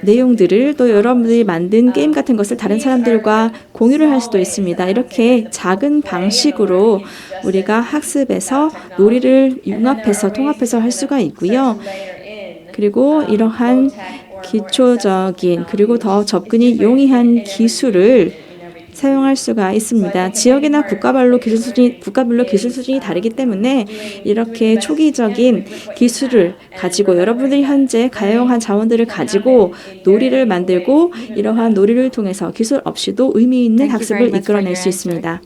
내용들을 또 여러분들이 만든 게임 같은 것을 다른 사람들과 공유를 할 수도 있습니다. 이렇게 작은 방식으로 우리가 학습에서 놀이를 융합해서 통합해서 할 수가 있고요. 그리고 이러한 기초적인 그리고 더 접근이 용이한 기술을 사용할 수가 있습니다. 지역이나 국가별로 기술 수준이 다르기 때문에 이렇게 초기적인 기술을 가지고 여러분들이 현재 가용한 자원들을 가지고 놀이를 만들고 이러한 놀이를 통해서 기술 없이도 의미 있는 학습을 이끌어낼 수 있습니다.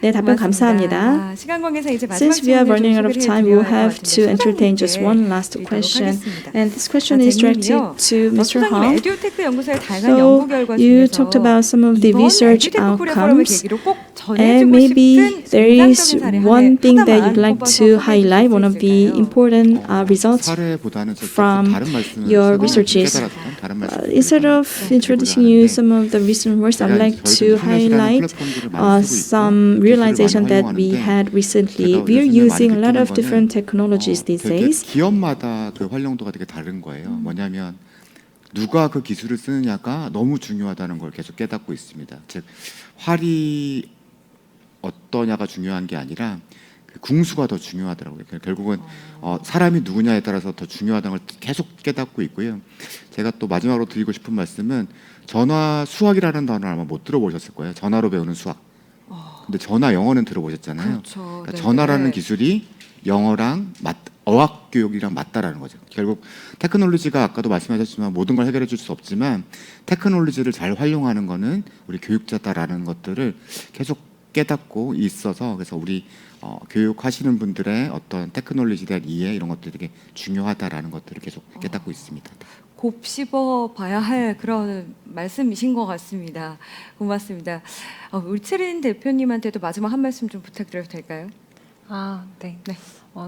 네, 답변 고맙습니다. 감사합니다. 시간 관계상 이제 마지막 Since we are 질문을 running 좀 out of 소개를 time, 해드려야 we'll 할 것 have 같은데 to entertain just 소장님께 one last 드리도록 question. 하겠습니다. And this question is directed to Mr. 소장님 Hong. 에듀테크 연구소의 다양한 So 연구 결과 you 중에서 talked about some of the 이번 research 에듀테크 코리아 포럼을 outcomes, 계기로 꼭 and 전해주고 maybe 싶은 there is 인상적인 사례 one thing that 하나만 you'd like 뽑아서 to 소개해 highlight, 주실 one 수 of the 있을까요? important results 사례보다는 제가 from 다른 말씀을 your 설명을 researches. 깨달았던 다른 말씀을 Instead of introducing you some of the recent works, I'd like to highlight some realization that we had recently. We are using a lot of different technologies these 되게 days. 기업마다 그 활용도가 되게 다른 거예요. 뭐냐면 누가 그 기술을 쓰느냐가 너무 중요하다는 걸 계속 깨닫고 있습니다. 즉 활이 어떠냐가 중요한 게 아니라 그 궁수가 더 중요하더라고요. 결국은 사람이 누구냐에 따라서 더 중요하다는 걸 계속 깨닫고 있고요. 제가 또 마지막으로 드리고 싶은 말씀은 전화 수학이라는 단어를 아마 못 들어보셨을 거예요. 전화로 배우는 수학. 근데 전화 영어는 들어보셨잖아요. 그렇죠. 그러니까 네, 전화라는 네. 기술이 영어랑 어학 교육이랑 맞다라는 거죠. 결국 테크놀로지가 아까도 말씀하셨지만 모든 걸 해결해 줄 수 없지만 테크놀로지를 잘 활용하는 거는 우리 교육자다라는 것들을 계속 깨닫고 있어서 그래서 우리 교육하시는 분들의 어떤 테크놀로지에 대한 이해 이런 것들이 되게 중요하다라는 것들을 계속 깨닫고 있습니다. 곱씹어 봐야 할 그런 말씀이신 것 같습니다. 고맙습니다. 우리 채린 대표님한테도 마지막 한 말씀 좀 부탁드려도 될까요? 네. 네.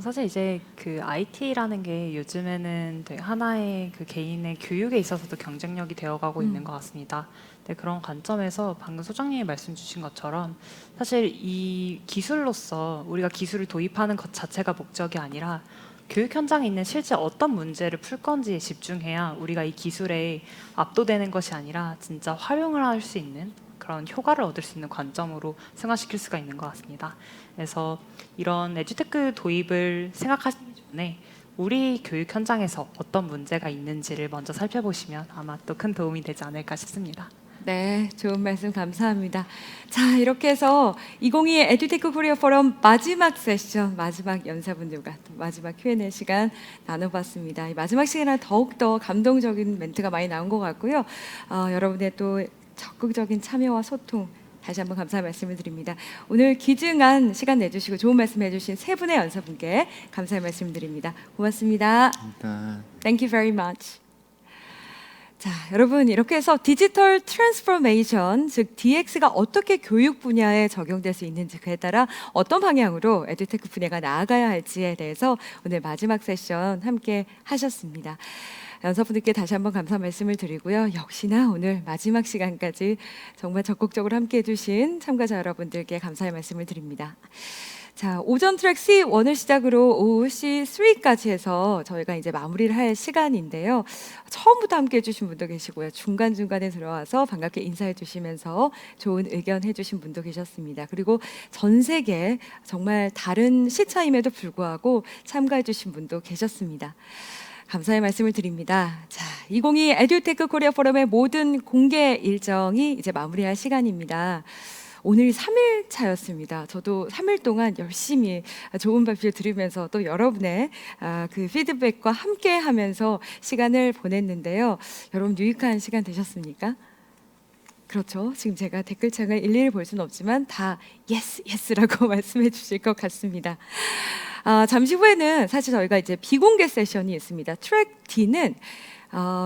사실 이제 그 IT라는 게 요즘에는 되게 하나의 그 개인의 교육에 있어서도 경쟁력이 되어가고 있는 것 같습니다. 네, 그런 관점에서 방금 소장님이 말씀 주신 것처럼 사실 이 기술로서 우리가 기술을 도입하는 것 자체가 목적이 아니라 교육 현장에 있는 실제 어떤 문제를 풀 건지에 집중해야 우리가 이 기술에 압도되는 것이 아니라 진짜 활용을 할 수 있는 그런 효과를 얻을 수 있는 관점으로 승화시킬 수가 있는 것 같습니다. 그래서 이런 에듀테크 도입을 생각하시기 전에 우리 교육 현장에서 어떤 문제가 있는지를 먼저 살펴보시면 아마 또 큰 도움이 되지 않을까 싶습니다. 네, 좋은 말씀 감사합니다. 자, 이렇게 해서 2022 에듀테크 코리아 포럼 마지막 세션, 마지막 연사분들과 또 마지막 Q&A 시간 나눠봤습니다. 이 마지막 시간에 더욱더 감동적인 멘트가 많이 나온 것 같고요. 여러분의 또 적극적인 참여와 소통 다시 한번 감사의 말씀을 드립니다. 오늘 귀중한 시간 내주시고 좋은 말씀 해주신 세 분의 연사분께 감사의 말씀 드립니다. 고맙습니다. 감사합니다. Thank you very much. 자, 여러분 이렇게 해서 디지털 트랜스포메이션, 즉 DX가 어떻게 교육 분야에 적용될 수 있는지 그에 따라 어떤 방향으로 에듀테크 분야가 나아가야 할지에 대해서 오늘 마지막 세션 함께 하셨습니다. 연사분들께 다시 한번 감사 말씀을 드리고요. 역시나 오늘 마지막 시간까지 정말 적극적으로 함께 해주신 참가자 여러분들께 감사의 말씀을 드립니다. 자, 오전 트랙 C1을 시작으로 오후 C3까지 해서 저희가 이제 마무리를 할 시간인데요. 처음부터 함께 해주신 분도 계시고요. 중간중간에 들어와서 반갑게 인사해 주시면서 좋은 의견 해주신 분도 계셨습니다. 그리고 전 세계 정말 다른 시차임에도 불구하고 참가해 주신 분도 계셨습니다. 감사의 말씀을 드립니다. 자, 2022 에듀테크 코리아 포럼의 모든 공개 일정이 이제 마무리할 시간입니다. 오늘 3일 차였습니다. 저도 3일 동안 열심히 좋은 발표 들으면서 또 여러분의 그 피드백과 함께 하면서 시간을 보냈는데요. 여러분 유익한 시간 되셨습니까? 그렇죠. 지금 제가 댓글창을 일일이 볼 수는 없지만 다 예스, 예스라고 말씀해 주실 것 같습니다. 잠시 후에는 사실 저희가 이제 비공개 세션이 있습니다. 트랙 D는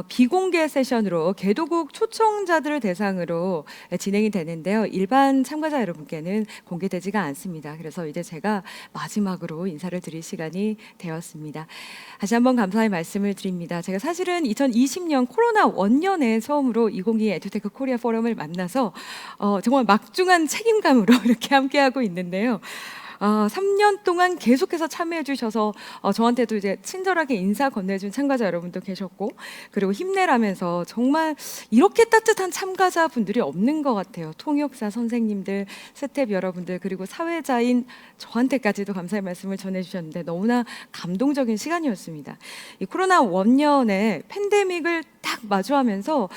비공개 세션으로 개도국 초청자들을 대상으로 진행이 되는데요. 일반 참가자 여러분께는 공개되지가 않습니다. 그래서 이제 제가 마지막으로 인사를 드릴 시간이 되었습니다. 다시 한번 감사의 말씀을 드립니다. 제가 사실은 2020년 코로나 원년에 처음으로 2022 에듀테크 코리아 포럼을 만나서 정말 막중한 책임감으로 이렇게 함께하고 있는데요. 3년 동안 계속해서 참여해 주셔서 저한테도 이제 친절하게 인사 건네준 참가자 여러분도 계셨고, 그리고 힘내라면서 정말 이렇게 따뜻한 참가자분들이 없는 것 같아요. 통역사 선생님들, 스텝 여러분들, 그리고 사회자인 저한테까지도 감사의 말씀을 전해주셨는데 너무나 감동적인 시간이었습니다. 이 코로나 원년에 팬데믹을 딱 마주하면서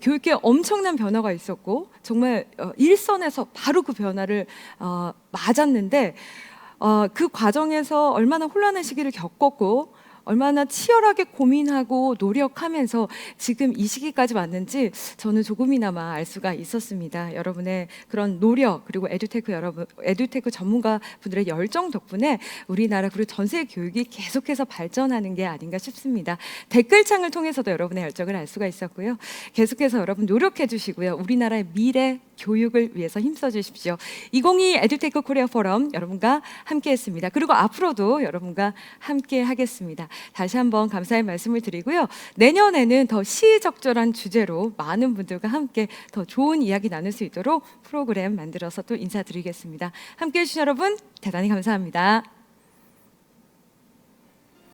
교육계에 엄청난 변화가 있었고 정말 일선에서 바로 그 변화를 맞았는데 그 과정에서 얼마나 혼란한 시기를 겪었고 얼마나 치열하게 고민하고 노력하면서 지금 이 시기까지 왔는지 저는 조금이나마 알 수가 있었습니다. 여러분의 그런 노력 그리고 에듀테크 전문가 분들의 열정 덕분에 우리나라 그리고 전 세계 교육이 계속해서 발전하는 게 아닌가 싶습니다. 댓글창을 통해서도 여러분의 열정을 알 수가 있었고요. 계속해서 여러분 노력해 주시고요. 우리나라의 미래 교육을 위해서 힘써 주십시오. 2022 에듀테크 코리아 포럼 여러분과 함께했습니다. 그리고 앞으로도 여러분과 함께 하겠습니다. 다시 한번 감사의 말씀을 드리고요. 내년에는 더 시의적절한 주제로 많은 분들과 함께 더 좋은 이야기 나눌 수 있도록 프로그램 만들어서 또 인사드리겠습니다. 함께해 주신 여러분 대단히 감사합니다.